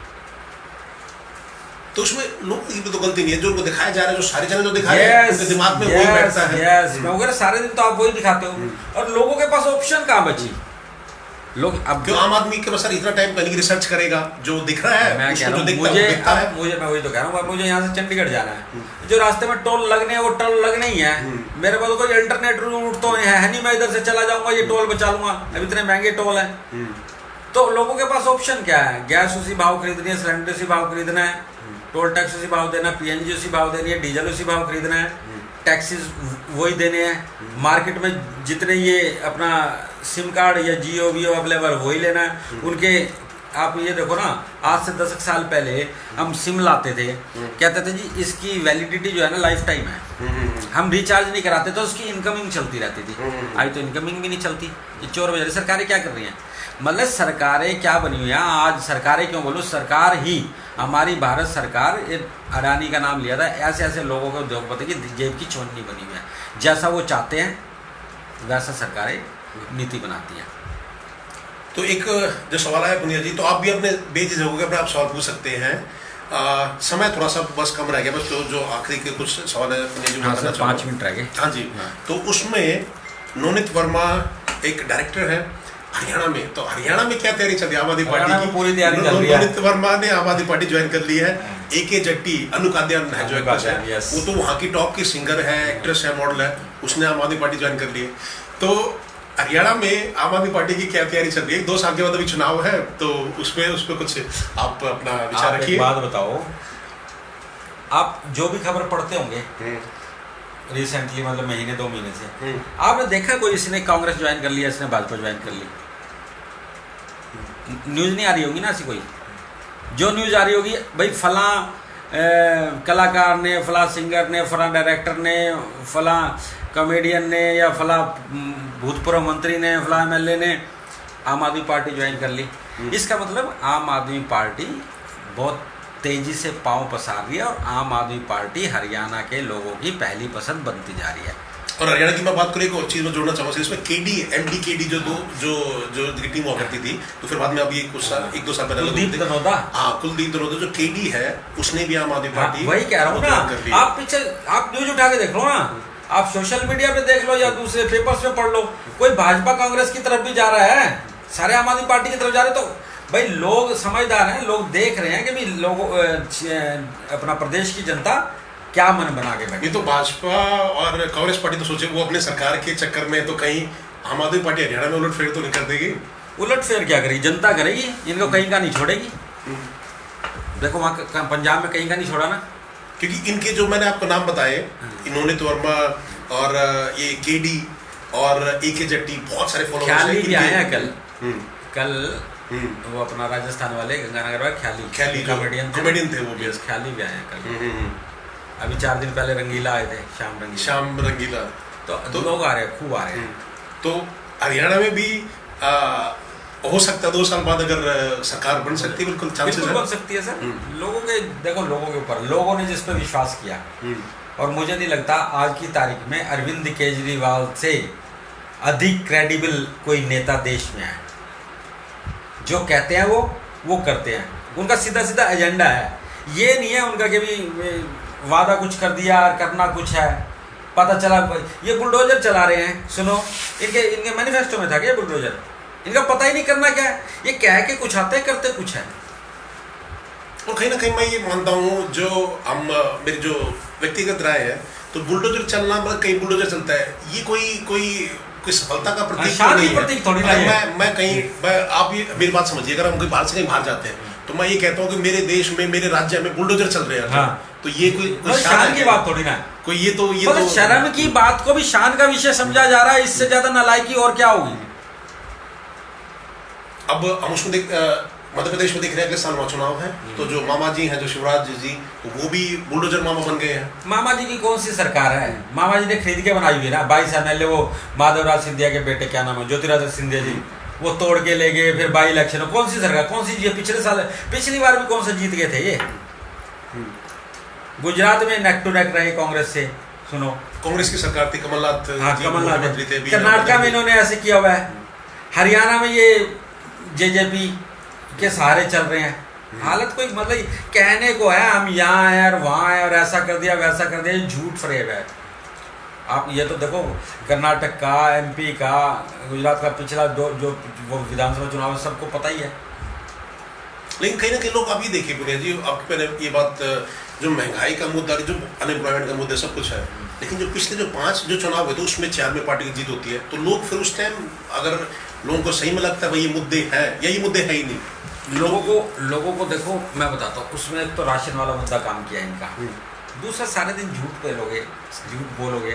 Speaker 1: तो उसमें लोगों की भी तो गलती नहीं है, जो उनको दिखाया जा रहा है, जो सारे चैनल जो दिखा रहे हैं उनके दिमाग में वही बैठता है।
Speaker 2: मैं वगैरह सारे दिन तो आप वही दिखाते हो और लोगों के पास ऑप्शन कहाँ बची? लोग अब
Speaker 1: क्यों आम आदमी के पास सर इतना टाइम कहीं रिसर्च करेगा? जो दिख रहा है,
Speaker 2: मैं कह रहा हूँ, मैं वही तो कह रहा हूँ, मुझे यहाँ से चंडीगढ़ जाना है, जो रास्ते में टोल लगने हैं वो टोल लगने ही है। मेरे पास कोई अल्टरनेट रूट तो है नहीं, मैं इधर से चला जाऊंगा, ये टोल बचा लूंगा। अब इतने महंगे टोल है, तो लोगों के पास ऑप्शन क्या है? गैस उसी भाव खरीदनी है, सिलेंडर उसी भाव खरीदना है, टोल टैक्स उसी भाव देना, पीएनजी उसी भाव देनी है, डीजल उसी भाव खरीदना है, टैक्सेस वही देने हैं, मार्केट में जितने ये अपना सिम कार्ड या जियो वीओ अवेलेबल वही लेना है उनके। आप ये देखो ना, आज से 10 साल पहले हम सिम लाते थे, कहते थे जी इसकी वैलिडिटी जो है ना लाइफ टाइम है, हम रिचार्ज नहीं कराते तो उसकी इनकमिंग चलती रहती थी। आज तो इनकमिंग भी नहीं चलती, ये चोर बजा रही। सरकारें क्या कर रही हैं? मतलब सरकारें क्या बनी हुई हैं? आज सरकारें क्यों बोलूँ, सरकार ही हमारी भारत सरकार, अडानी का नाम लिया था, ऐसे ऐसे लोगों को उद्योगपति की जेब की चोन्नी बनी हुई है। जैसा वो चाहते हैं वैसा सरकारें नीति बनाती हैं।
Speaker 1: तो एक जो सवाल आया पुनिया जी, तो आप भी अपने बेझिझक होकर अपने आप सवाल पूछ सकते हैं। समय थोड़ा सा बस कम रह गया, बस जो आखिरी के कुछ सवाल है पुनिया जी,
Speaker 2: हाँ सर, 5 मिनट रह गए।
Speaker 1: हाँ जी, तो उसमें नोनित वर्मा एक डायरेक्टर है हरियाणा में, तो हरियाणा में क्या तैयारी चल रही है आम आदमी पार्टी की?
Speaker 2: पूरी तैयारी चल रही है।
Speaker 1: नोनित वर्मा ने आम आदमी पार्टी ज्वाइन कर ली है। एके जट्टी अनुकाद्यान है जो एक्ट्रेस है, वो तो वहाँ की टॉप की सिंगर है, एक्ट्रेस है, मॉडल है, उसने आम आदमी पार्टी ज्वाइन कर ली है। तो हरियाणा में आम आदमी पार्टी की क्या तैयारी चल रही है? 2 साल के बाद अभी चुनाव है, तो उसमें कुछ आप अपना विचार रखिए।
Speaker 2: बात बताओ, आप जो भी खबर पढ़ते होंगे रिसेंटली, मतलब महीने 2 महीने से, आपने देखा कोई इसने कांग्रेस ज्वाइन कर लिया, इसने भाजपा ज्वाइन कर ली? न्यूज़ नहीं आ रही होगी ना ऐसी कोई। जो न्यूज़ आ रही होगी भाई फला कलाकार ने, फला सिंगर ने, फला डायरेक्टर ने, फला कॉमेडियन ने, या फला भूतपूर्व मंत्री ने, फला एमएलए ने आम आदमी पार्टी ज्वाइन कर ली। इसका मतलब आम आदमी पार्टी बहुत तेजी से पांव पसार रही है और आम आदमी पार्टी हरियाणा के लोगों की पहली पसंद बनती जा रही है।
Speaker 1: और हरियाणा की मैं बात करूँ, एक और चीज़ में जोड़ना चाहूँगा, इसमें एमडी केडी जो टीम हुआ करती थी, तो फिर बाद में अभी 1-2 साल पहले
Speaker 2: कुलदीप धनोदा,
Speaker 1: कुलदीप धनोदा जो केडी है, उसने भी आम आदमी पार्टी,
Speaker 2: वही कह रहा हूँ ना। आप पीछे आप न्यूज उठा के देख लो ना, आप सोशल मीडिया पे देख लो या दूसरे पेपर्स में पढ़ लो, कोई भाजपा कांग्रेस की तरफ भी जा रहा है, सारे आम आदमी पार्टी की तरफ जा रहे। तो भाई लोग समझदार हैं, लोग देख रहे हैं कि भाई लोगों अपना प्रदेश की जनता क्या मन बना के बैठी।
Speaker 1: ये तो भाजपा और कांग्रेस पार्टी तो सोचे वो अपने सरकार के चक्कर में तो कहीं आम आदमी पार्टी हरियाणा में उलटफेर तो नहीं कर देगी।
Speaker 2: उलटफेर क्या करेगी? जनता करेगी, इनको कहीं का नहीं छोड़ेगी। देखो वहाँ पंजाब में कहीं का नहीं छोड़ा ना,
Speaker 1: क्योंकि इनके जो मैंने आपको नाम बताए, इन्होंने तो वर्मा और ये केडी और एके जट्टी, बहुत सारे फॉलोअर्स हैं।
Speaker 2: ख्याली भी आए हैं कल वो अपना राजस्थान वाले गंगानगर वाले ख्याली कॉमेडियन थे वो भी, ख्याली भी आए हैं कल। अभी 4 दिन पहले रंगीला आए थे, शाम रंगीला। तो लोग आ रहे हैं, खूब आ रहे हैं।
Speaker 1: तो हरियाणा में भी हो सकता है 2 साल बाद अगर सरकार बन सकती है, बिल्कुल चांसेस
Speaker 2: बन सकती है सर। लोगों के ऊपर लोगों ने जिस पर विश्वास किया, और मुझे नहीं लगता आज की तारीख में अरविंद केजरीवाल से अधिक क्रेडिबल कोई नेता देश में है। जो कहते हैं वो वो करते हैं, उनका सीधा सीधा एजेंडा है। ये नहीं है उनका कि भी वादा कुछ कर दिया और करना कुछ है। पता चला ये बुलडोजर चला रहे हैं, सुनो इनके मैनिफेस्टो में था क्या बुलडोजर? इनका पता ही नहीं करना क्या है, ये कह के कुछ आते हैं करते कुछ है।
Speaker 1: और कहीं ना कहीं मैं ये मानता हूँ, जो हम मेरी जो व्यक्तिगत राय है, तो बुलडोजर चलना, मतलब कहीं बुलडोजर चलता है, ये कोई सफलता का प्रतीक तो नहीं है।
Speaker 2: थोड़ी ना
Speaker 1: मैं कहीं आप ये मेरी बात समझिए, अगर हम कहीं बाहर से कहीं बाहर जाते हैं तो मैं ये कहता हूँ कि मेरे देश में, मेरे राज्य में बुलडोजर चल रहे हैं।
Speaker 2: हाँ।
Speaker 1: तो ये कोई
Speaker 2: शान की बात थोड़ी ना,
Speaker 1: कोई ये तो
Speaker 2: शर्म की बात को भी शान का विषय समझा जा रहा है। इससे ज्यादा नालायकी और क्या होगी?
Speaker 1: अब हम उसको मध्य प्रदेश में देख रहे हैं, अगले साल चुनाव है, तो जो मामा जी हैं, जो शिवराज जी, तो वो भी बुलडोजर मामा बन गए हैं।
Speaker 2: मामा जी की कौन सी सरकार है? मामा जी ने खरीद के बनाई हुई ना। 22 MLA वो माधवराज सिंधिया के बेटे, क्या नाम है, ज्योतिरादित्य सिंधिया जी, वो तोड़ के ले गए। फिर बाई इलेक्शन, कौन सी सरकार, कौन सी? पिछली बार भी कौन सा जीत गए थे ये? गुजरात में नेक टू नेक रहे कांग्रेस से। सुनो,
Speaker 1: कांग्रेस की सरकार थी, कमलनाथ।
Speaker 2: हाँ, कमलनाथ
Speaker 1: थे।
Speaker 2: कर्नाटका में इन्होंने ऐसे किया हुआ है। हरियाणा में ये जेजेपी के सहारे चल रहे हैं। हालत कोई मतलब कहने को है हम यहाँ हैं और वहाँ हैं और ऐसा कर दिया वैसा कर दिया, झूठ फरेब है। आप ये तो देखो, कर्नाटक का, MP का, गुजरात का पिछला जो वो विधानसभा चुनाव है, सबको पता ही है।
Speaker 1: लेकिन कहीं ना कहीं लोग अभी देखिए पुनिया जी, आपकी पहले ये बात, जो महंगाई का मुद्दा, जो अनएम्प्लॉयमेंट का मुद्दा, सब कुछ है, लेकिन जो पिछले जो 5 जो चुनाव हुए थे उसमें 4 में पार्टी की जीत होती है, तो लोग फिर उस टाइम, अगर लोगों को सही में लगता है भाई ये मुद्दे हैं, या ये मुद्दे है ही नहीं,
Speaker 2: लोगों को देखो, मैं बताता हूँ, उसमें एक तो राशन वाला मुद्दा काम किया इनका। दूसरा, सारे दिन झूठ पे लोगे, झूठ बोलोगे,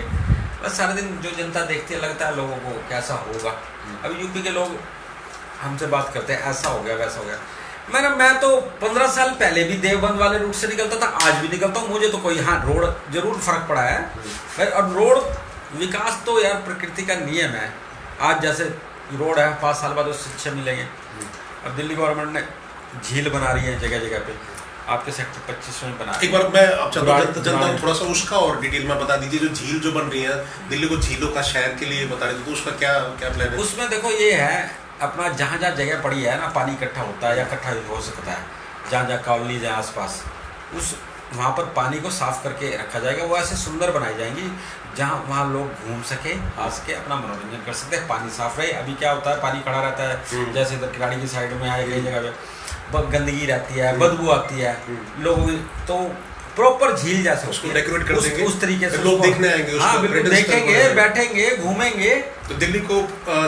Speaker 2: बस सारे दिन जो जनता देखती है, लगता है लोगों को कैसा होगा। अब यूपी के लोग हमसे बात करते हैं, ऐसा हो गया वैसा हो गया। मैं तो 15 साल पहले भी देवबंद वाले रूट से निकलता था, आज भी निकलता हूँ। मुझे तो कोई, हाँ, रोड जरूर फर्क पड़ा है भाई। और रोड विकास तो यार प्रकृति का नियम है। आज जैसे रोड है, 5 साल बाद उससे अच्छे मिलेंगे। अब दिल्ली गवर्नमेंट ने झील बना रही है जगह जगह पे, आपके सेक्टर 25 में बना।
Speaker 1: एक बार मैं आप जनता हूँ, थोड़ा सा उसका और डिटेल में बता दीजिए। जो झील जो बन रही है, दिल्ली को झीलों का शहर के लिए बता रहे थे, तो उसका क्या प्लान है?
Speaker 2: उसमें देखो ये है, अपना जहाँ जहाँ जगह पड़ी है ना, पानी इकट्ठा होता है या इकट्ठा हो सकता है, जहाँ जहाँ कॉलोनीज है आसपास, वहाँ पर पानी को साफ करके रखा जाएगा। वो ऐसे सुंदर बनाई जाएंगी जहाँ वहाँ लोग घूम सके, आ सके, अपना मनोरंजन कर सकते हैं, पानी साफ रहे। अभी क्या होता है, पानी खड़ा रहता है, जैसे इधर किराड़ी की साइड में आए, कई जगह पे गंदगी रहती है, बदबू आती है, लोग तो प्रॉपर झील जैसे
Speaker 1: उसको डेकोरेट कर देंगे,
Speaker 2: उस तरीके से
Speaker 1: लोग देखने आएंगे,
Speaker 2: हाँ, बिल्कुल देखेंगे, बैठेंगे, घूमेंगे।
Speaker 1: तो दिल्ली को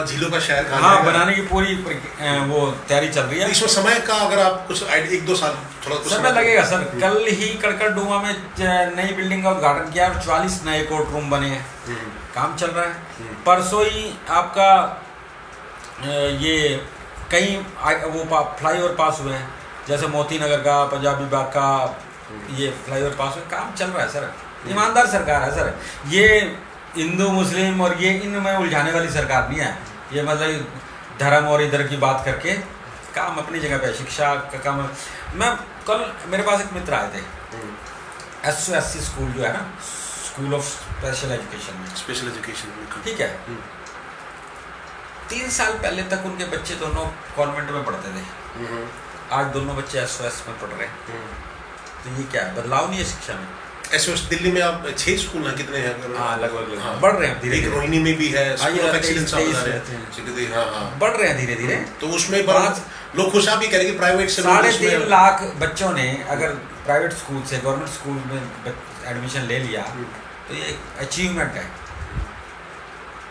Speaker 1: झीलों का शहर कहा
Speaker 2: हाँ, बनाने की पूरी वो तैयारी चल रही है।
Speaker 1: इसमें समय का अगर आप कुछ 1-2 साल थोड़ा कुछ
Speaker 2: समय लगेगा सर। कल ही कड़कड़डुमा में नई बिल्डिंग का उद्घाटन किया, 44 नए कोर्ट रूम बने हैं, काम चल रहा है। परसों ही आपका ये कई वो फ्लाईओवर पास हुए हैं, जैसे मोती नगर का, पंजाबी बाग का, ये फ्लाईओवर पास हुए, काम चल रहा है सर। ईमानदार सरकार है सर। ये हिंदू मुस्लिम और ये इनमें उलझाने वाली सरकार नहीं है। ये मतलब धर्म और इधर की बात करके काम अपनी जगह पे, शिक्षा का काम। मैं कल, मेरे पास एक मित्र आए थे, SOSC स्कूल जो है ना, स्कूल ऑफ स्पेशल एजुकेशन, ठीक है। 3 साल पहले तक उनके बच्चे दोनों कॉन्वेंट में पढ़ते थे, आज दोनों बच्चे SOS में पढ़ रहे हैं। तो ये क्या है, बदलाव नहीं है शिक्षा में?
Speaker 1: SOS दिल्ली में आप 6 स्कूल हैं, कितने हैं?
Speaker 2: हाँ, लगभग बढ़ रहे हैं धीरे-धीरे।
Speaker 1: रोहिणी में भी है, स्कूल ऑफ एक्सीलेंस
Speaker 2: हाँ, बढ़ रहे हैं धीरे-धीरे।
Speaker 1: तो उसमें लोग खुश भी करेंगे, प्राइवेट से
Speaker 2: 3.5 लाख बच्चों ने अगर प्राइवेट स्कूल से गवर्नमेंट स्कूल में एडमिशन ले लिया, तो ये अचीवमेंट है।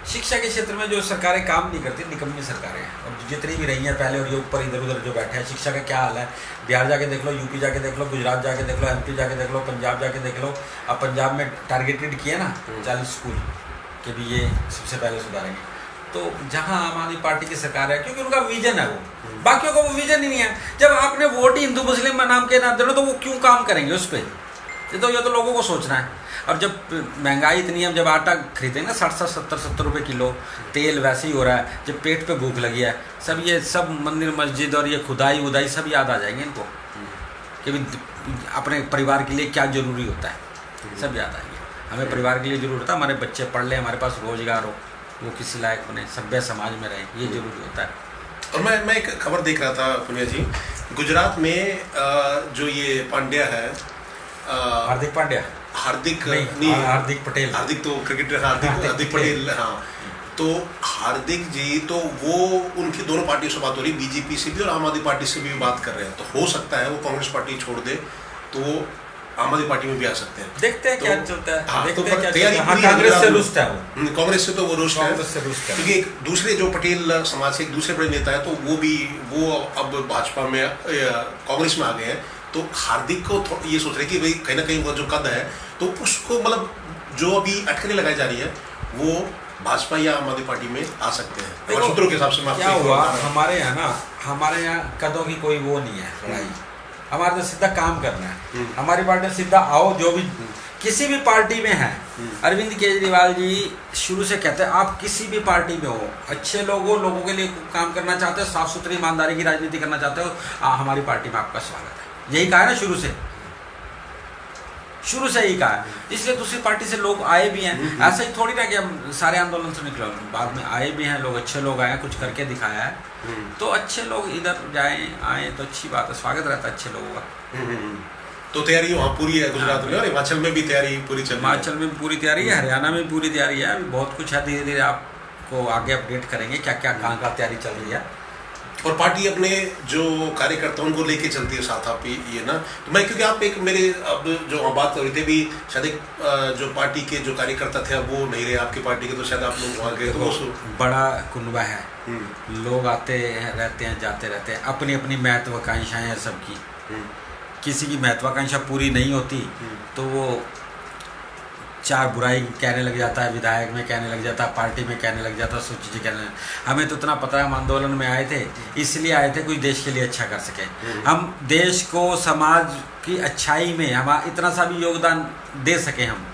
Speaker 2: शिक्षा के क्षेत्र में जो सरकारें काम नहीं करती, निकम्मी सरकारें हैं। और जितनी भी रही हैं पहले, और ये ऊपर इधर उधर जो बैठे हैं, शिक्षा का क्या हाल है, बिहार जाके देख लो, यूपी जाके देख लो, गुजरात जाके देख लो, MP जाके देख लो, पंजाब जाके देख लो। अब पंजाब में टारगेटेड किए ना 40 स्कूल के भी, ये सबसे पहले सुधारेंगे। तो जहाँ आम आदमी पार्टी की सरकार है, क्योंकि उनका विजन है, वो बाकियों का वो विजन ही नहीं है। जब आपने वोट ही हिंदू मुस्लिम नाम के नाम देना, तो वो क्यों काम करेंगे उस पर? ये तो लोगों को सोचना है। और जब महंगाई इतनी है, जब आटा खरीदेंगे ना 60-70 रुपये किलो, तेल वैसे ही हो रहा है, जब पेट पे भूख लगी है, सब ये सब मंदिर मस्जिद और ये खुदाई उदाई सब याद आ जाएंगे इनको, कि अपने परिवार के लिए क्या ज़रूरी होता है, सब याद आएंगे। हमें परिवार के लिए ज़रूरी होता है, हमारे बच्चे पढ़ लें, हमारे पास रोजगार हो, वो किसी लायक बने, सभ्य समाज में रहे, ये ज़रूरी होता है।
Speaker 1: और मैं एक खबर देख रहा था पुनिया जी गुजरात में जो ये पांड्या है,
Speaker 2: हार्दिक पांड्या,
Speaker 1: हार्दिक
Speaker 2: नहीं, हार्दिक पटेल,
Speaker 1: हार्दिक तो क्रिकेटर, हार्दिक पटेल, हाँ। तो हार्दिक जी तो वो उनकी दोनों पार्टियों से बात हो रही, बीजेपी से भी और आम आदमी पार्टी से भी बात कर रहे हैं। तो हो सकता है वो कांग्रेस पार्टी छोड़ दे तो वो आम आदमी पार्टी में भी आ सकते हैं।
Speaker 2: देखते हैं
Speaker 1: तो,
Speaker 2: क्या चलता है।
Speaker 1: हाँ,
Speaker 2: देखते
Speaker 1: तो
Speaker 2: हैं क्या
Speaker 1: तैयारी
Speaker 2: चलता है।
Speaker 1: पूरी
Speaker 2: हाँ,
Speaker 1: है
Speaker 2: कांग्रेस से
Speaker 1: गुजरात में।
Speaker 2: रुष्ट है वो,
Speaker 1: कांग्रेस से तो वो रुष्ट है,
Speaker 2: कांग्रेस से रुष्ट है।
Speaker 1: क्योंकि एक दूसरे जो पटेल समाज के एक दूसरे बड़े नेता है तो वो अब भाजपा में कांग्रेस में आ गए हैं। तो हार्दिक को ये सोच रहे कि भाई कहीं ना कहीं वो जो कद है तो उसको मतलब जो अभी अटकलें लगाई जा रही है वो भाजपा या आम आदमी पार्टी में आ सकते हैं। और सूत्रों के हिसाब से
Speaker 2: क्या हुआ हमारे यहाँ ना, हमारे यहाँ कदों की कोई वो नहीं है लड़ाई, हमारे तो सीधा काम करना है। हमारी पार्टी में सीधा आओ, जो भी किसी भी पार्टी में है। अरविंद केजरीवाल जी शुरू से कहते हैं आप किसी भी पार्टी में हो, अच्छे लोगों के लिए काम करना चाहते हो, साफ सुथरी ईमानदारी की राजनीति करना चाहते हो, हमारी पार्टी में आपका स्वागत है। यही कहा है ना शुरू से ही कहा है। इसलिए दूसरी पार्टी से लोग आए भी हैं। ऐसा ही थोड़ी ना कि हम सारे आंदोलन से निकले, बाद में आए भी हैं लोग, अच्छे लोग आए हैं, कुछ करके दिखाया है। तो अच्छे लोग इधर आए तो अच्छी बात है, स्वागत रहता है अच्छे लोगों का।
Speaker 1: तो तैयारी वहाँ पूरी है गुजरात में, और हिमाचल में भी तैयारी पूरी चल रही है।
Speaker 2: हिमाचल में पूरी तैयारी है, हरियाणा में पूरी तैयारी है। अभी बहुत कुछ है, धीरे धीरे आपको आगे अपडेट करेंगे क्या क्या कहाँ तैयारी चल रही है।
Speaker 1: और पार्टी अपने जो कार्यकर्ताओं को लेके चलती है साथ आप ये ना। तो मैं क्योंकि आप एक मेरे अब जो हम बात कर रहे थे भी शायद एक जो पार्टी के जो कार्यकर्ता थे वो नहीं रहे आपकी पार्टी के, तो शायद आप लोग वहाँ गए तो
Speaker 2: बड़ा कुनबा है, लोग आते रहते हैं जाते रहते हैं, अपनी अपनी महत्वाकांक्षाएं हैं सबकी। किसी की महत्वाकांक्षा पूरी नहीं होती तो वो चार बुराई कहने लग जाता है, विधायक में कहने लग जाता है, पार्टी में कहने लग जाता है, सब चीज़ें कहने लग। हमें तो इतना पता है, हम आंदोलन में आए थे इसलिए आए थे कुछ देश के लिए अच्छा कर सके। हम देश को समाज की अच्छाई में हम इतना सा भी योगदान दे सके, हम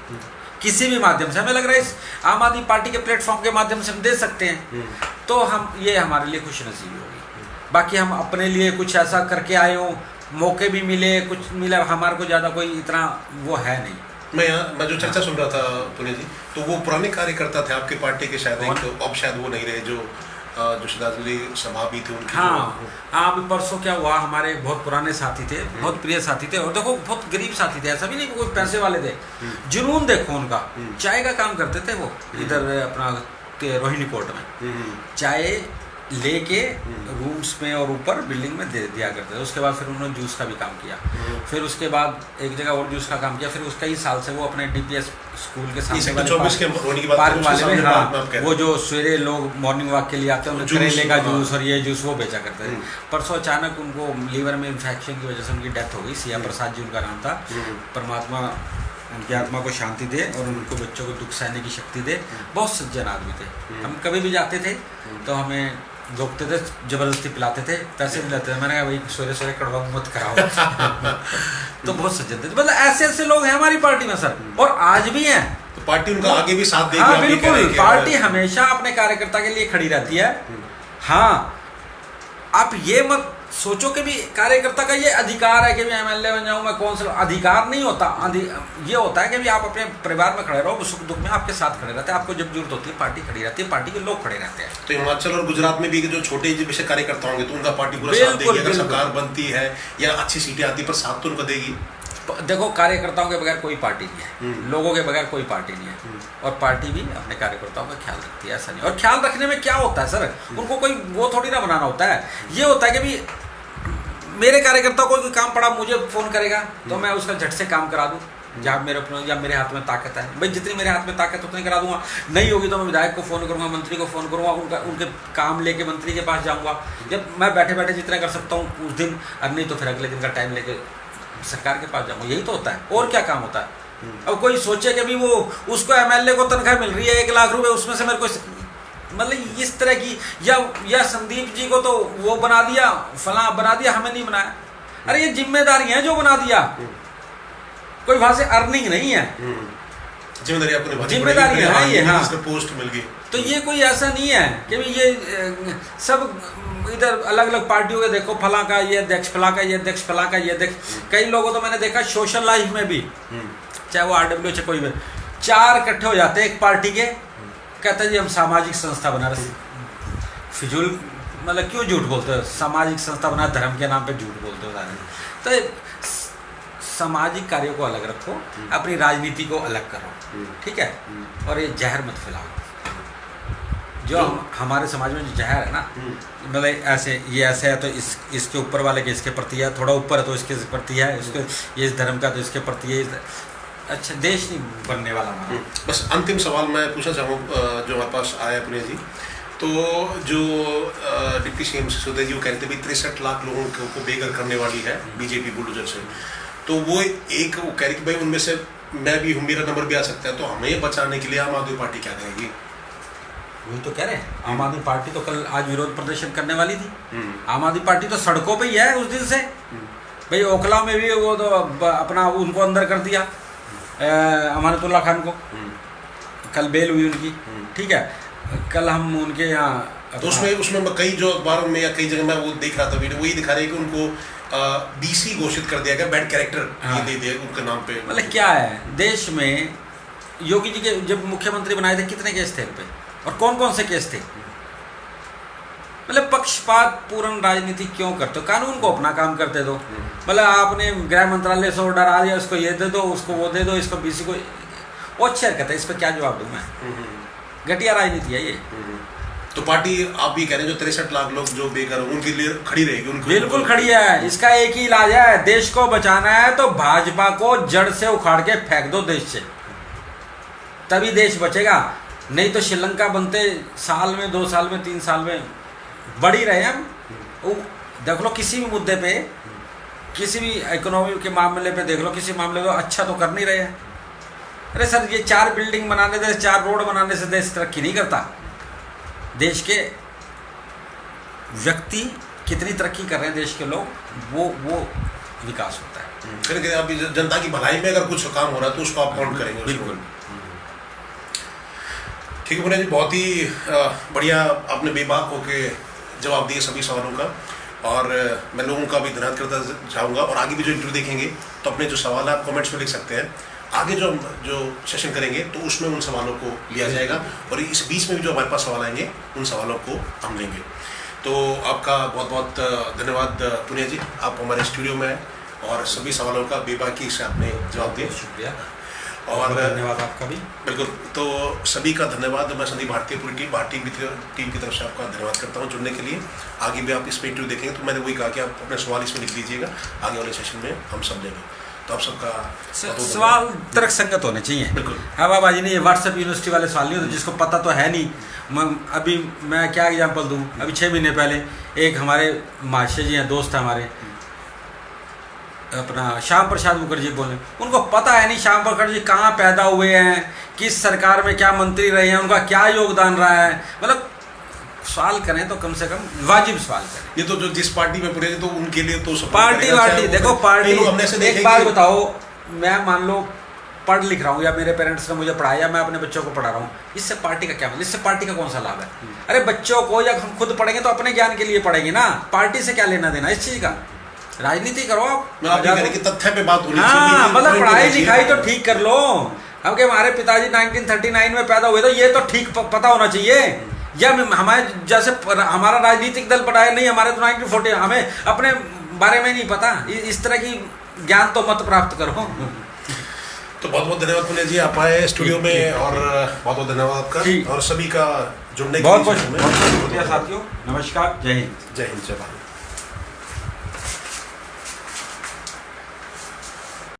Speaker 2: किसी भी माध्यम से, हमें लग रहा है इस आम आदमी पार्टी के प्लेटफॉर्म के माध्यम से हम दे सकते हैं। तो हम ये हमारे लिए खुशनसीबी होगी। बाकी हम अपने लिए कुछ ऐसा करके आए हो, मौके भी मिले, कुछ मिला, हमारे को ज़्यादा कोई इतना वो है नहीं।
Speaker 1: मैं जो चर्चा सुन रहा था पुण्य जी, तो वो पुराने कार्यकर्ता थे आपके पार्टी के, शायद एक तो अब शायद वो नहीं रहे, जो श्रद्धांजलि सभा भी थी उनकी।
Speaker 2: हाँ अभी परसों क्या हुआ, हमारे बहुत पुराने साथी थे, बहुत प्रिय साथी थे, और देखो बहुत गरीब साथी थे, ऐसा भी नहीं कोई पैसे वाले थे। जुनून देखो उनका, चाय का काम करते थे वो इधर अपना रोहिणी कोर्ट में, चाय लेके रूम्स में और ऊपर बिल्डिंग में दे दिया करते थे। उसके बाद फिर उन्होंने जूस का भी काम किया, फिर उसके बाद एक जगह और जूस का काम किया, फिर उसका ही साल से वो अपने DPS स्कूल के सामने वाले पार्क वाले में, हाँ वो जो सवेरे लोग मॉर्निंग वॉक के लिए आते हैं, उन्हें करेले का जूस और ये जूस वो बेचा करते थे। परसों अचानक उनको लीवर में इन्फेक्शन की वजह से उनकी डेथ हो गई। सिया प्रसाद जी उनका नाम था। परमात्मा उनकी आत्मा को शांति दे और उनको बच्चों को दुख सहने की शक्ति दे। बहुत सज्जन आदमी थे। हम कभी भी जाते थे तो हमें रोकते थे, जबरदस्ती पिलाते थे, पैसे भी लेते थे। मैंने कहा भाई सवेरे कड़वा मत कराओ। तो बहुत सज्जन थे, मतलब ऐसे ऐसे लोग हैं हमारी पार्टी में सर, और आज भी हैं।
Speaker 1: तो पार्टी उनका आगे भी साथ देगी।
Speaker 2: हाँ बिल्कुल, पार्टी हमेशा अपने कार्यकर्ता के लिए खड़ी रहती है। हाँ आप ये मत सोचो कि भी कार्यकर्ता का ये अधिकार है कि मैं MLA बन जाऊँ, मैं कौन सा, अधिकार नहीं होता। ये होता है कि भी आप अपने परिवार में खड़े रहो, सुख दुख में आपके साथ खड़े रहते हैं, आपको जब जरूरत होती है पार्टी खड़ी रहती है, पार्टी के लोग खड़े रहते हैं।
Speaker 1: तो हिमाचल और गुजरात में भी जो छोटे विषय कार्यकर्ता होंगे तो उनका पार्टी पूरा साथ देगी, अगर सरकार बनती है या अच्छी सीटें आती है, पर साथ तो उनको देगी।
Speaker 2: देखो कार्यकर्ताओं के बगैर कोई पार्टी नहीं है, लोगों के बगैर कोई पार्टी नहीं है, और पार्टी भी अपने कार्यकर्ताओं का ख्याल रखती है। ऐसा नहीं, और ख्याल रखने में क्या होता है सर, उनको कोई वो थोड़ी ना बनाना होता है। ये होता है कि भी मेरे कार्यकर्ता को कोई काम पड़ा, मुझे फ़ोन करेगा तो मैं उसका झट से काम करा दूँ, जहाँ मेरे हाथ में ताकत है भाई, जितनी मेरे हाथ में ताकत उतनी करा दूंगा। नहीं होगी तो मैं विधायक को फ़ोन करूँगा, मंत्री को फ़ोन करूँगा, उनके काम लेके मंत्री के पास जाऊँगा। जब मैं बैठे बैठे जितना कर सकता हूँ उस दिन, और नहीं तो फिर अगले दिन का टाइम लेके सरकार के पास जाऊँगा। यही तो होता है, और क्या काम होता है। अब कोई सोचे कि भी वो उसको MLA को तनख्वाह मिल रही है 1 लाख रुपए, उसमें से मेरे को मतलब इस तरह की, या संदीप जी को तो वो बना दिया, फला बना दिया, हमें नहीं बनाया। अरे ये जिम्मेदारी है जो बना दिया, कोई वहां से अर्निंग नहीं है, जिम्मेदारी है ये। हाँ
Speaker 1: पोस्ट मिल गई,
Speaker 2: तो ये कोई ऐसा नहीं है कि ये सब इधर अलग अलग पार्टियों के देखो, फला का ये अध्यक्ष, फला का ये अध्यक्ष, फला का ये अध्यक्ष। कई लोगों तो मैंने देखा सोशल लाइफ में भी, चाहे वो RW चाहे कोई भी, 4 इकट्ठे हो जाते हैं एक पार्टी के, कहते हैं जी हम सामाजिक संस्था बना रहे। फिजूल मतलब क्यों झूठ बोलते हो? सामाजिक संस्था बना, धर्म के नाम पे झूठ बोलते हो राजनीति। तो सामाजिक कार्यों को अलग रखो, अपनी राजनीति को अलग करो, ठीक है? और ये जहर मत फैलाओ। जो हमारे समाज में जो जहर है ना, मतलब ऐसे ये ऐसे है तो इसके ऊपर वाले के इसके प्रति है, थोड़ा ऊपर है तो इसके प्रति है, इसके ये इस धर्म का तो इसके प्रति है। अच्छा, देश नहीं बनने वाला हमारा।
Speaker 1: बस अंतिम सवाल मैं पूछना चाहूँगा जो हमारे पास आया पुनिया जी, तो जो डिप्टी सीएम सिसोदिया जी वो कहते भाई 63 लाख लोगों को बेघर करने वाली है बीजेपी बुलडोजर से, तो वो कह रही कि भाई उनमें से मैं भी हूँ, मेरा नंबर भी आ सकता है, तो हमें बचाने के लिए आम आदमी पार्टी क्या करेगी?
Speaker 2: वही तो कह रहे हैं, आम आदमी पार्टी तो कल आज विरोध प्रदर्शन करने वाली थी। आम आदमी पार्टी तो सड़कों पे ही है उस दिन से। भाई ओखला में भी वो तो अपना उनको अंदर कर दिया, अमानतुल्लाह खान को, कल बेल हुई उनकी, ठीक है? कल हम उनके यहाँ
Speaker 1: तो उसमें कई जो अखबारों में या कई जगह मैं वो देख रहा था वीडियो, वही दिखा रहे हैं कि उनको बीसी घोषित कर दिया गया, बैड कैरेक्टर दे दिया उनके नाम पे।
Speaker 2: मतलब क्या है, देश में योगी जी के जब मुख्यमंत्री बनाए थे कितने केस थे इन पे, और कौन कौन से केस थे? मतलब पक्षपात पूर्ण राजनीति क्यों करते हो? कानून को अपना काम करते दो। मतलब आपने गृह मंत्रालय से ऑर्डर आ गया, उसको ये दे दो, उसको वो दे दो, इसको बीसी को, वो अच्छी हरकत है, इस पर क्या जवाब दूँ मैं? घटिया राजनीति है ये।
Speaker 1: तो पार्टी आप भी कह रहे हैं जो 63 लाख लोग जो बेघर हैं उनके लिए खड़ी रहेगी?
Speaker 2: बिल्कुल खड़ी है। इसका एक ही इलाज है, देश को बचाना है तो भाजपा को जड़ से उखाड़ के फेंक दो देश से, तभी देश बचेगा। नहीं तो श्रीलंका बनते साल में, 2 साल में, 3 साल में बढ़ ही रहे हम। देख लो किसी भी मुद्दे पे, किसी भी इकोनॉमी के मामले पे देख लो, किसी मामले में अच्छा तो कर नहीं रहे हैं। अरे सर, ये 4 बिल्डिंग बनाने से, 4 रोड बनाने से देश तरक्की नहीं करता। देश के व्यक्ति कितनी तरक्की कर रहे हैं, देश के लोग, वो विकास होता है।
Speaker 1: फिर अभी जनता की भलाई में अगर कुछ काम हो रहा है तो उसको आप काउंट करेंगे?
Speaker 2: बिल्कुल।
Speaker 1: ठीक है पुनिया जी, बहुत ही बढ़िया आपने बेबाक होके जवाब दिए सभी सवालों का, और मैं लोगों का भी धन्यवाद करता चाहूँगा। और आगे भी जो इंटरव्यू देखेंगे तो अपने जो सवाल है आप कमेंट्स में लिख सकते हैं। आगे जो सेशन करेंगे तो उसमें उन सवालों को लिया जाएगा, और इस बीच में भी जो हमारे पास सवाल आएंगे उन सवालों को हम लेंगे। तो आपका बहुत बहुत धन्यवाद पुनिया जी, आप हमारे स्टूडियो में और सभी सवालों का बेबाकी से आपने जवाब दिया।
Speaker 2: शुक्रिया
Speaker 1: और
Speaker 2: धन्यवाद आपका भी।
Speaker 1: बिल्कुल, तो सभी का धन्यवाद। मैं संदीप भारतीय पूरी टीम की तरफ से आपका धन्यवाद करता हूं जुड़ने के लिए। आगे भी आप इस पे इंटरव्यू देखेंगे तो मैंने वही कहा कि आप अपने सवाल इसमें लिख दीजिएगा, आगे वाले सेशन में हम सब लेंगे। तो आप सबका
Speaker 2: सवाल तर्क संगत होने चाहिए।
Speaker 1: बिल्कुल।
Speaker 2: हाँ बाबा जी ने ये व्हाट्सएप यूनिवर्सिटी वाले सवाल नहीं होते, जिसको पता तो है नहीं। अभी मैं क्या एग्जाम्पल दूँ, अभी 6 महीने पहले एक हमारे महाशय जी हैं, दोस्त हैं हमारे, अपना श्याम प्रसाद मुखर्जी बोले, उनको पता है नहीं श्याम मुखर्जी कहाँ पैदा हुए हैं, किस सरकार में क्या मंत्री रहे हैं, उनका क्या योगदान रहा है। मतलब सवाल करें तो कम से कम वाजिब सवाल करें।
Speaker 1: ये तो जो जिस पार्टी में पूरे तो उनके लिए तो
Speaker 2: पार्टी देखो, पार्टी एक बात बताओ, मैं मान लो पढ़ लिख रहा हूँ या मेरे पेरेंट्स ने मुझे पढ़ाया या मैं अपने बच्चों को पढ़ा रहा हूँ, इससे पार्टी का क्या मतलब, इससे पार्टी का कौन सा लाभ है? अरे बच्चों को या हम खुद पढ़ेंगे तो अपने ज्ञान के लिए पढ़ेंगे ना, पार्टी से क्या लेना देना इस चीज़ का। राजनीति करो आप,
Speaker 1: तथ्य पे बात होनी
Speaker 2: चाहिए। हाँ, मतलब पढ़ाई लिखाई तो ठीक कर लो। अब के हमारे पिताजी 1939 में पैदा हुए तो ये तो ठीक पता होना चाहिए। या हमारे जैसे हमारा राजनीतिक दल पढ़ाए नहीं, हमारे तो 1940, हमें अपने बारे में नहीं पता। इस तरह की ज्ञान तो मत प्राप्त करो।
Speaker 1: तो बहुत बहुत धन्यवाद पुनिया जी, आप आए स्टूडियो में, और बहुत बहुत धन्यवाद आपका और सभी का जुड़ने के लिए।
Speaker 2: बहुत बहुत शुक्रिया साथियों। नमस्कार, जय हिंद।
Speaker 1: जय हिंद, जय भारत।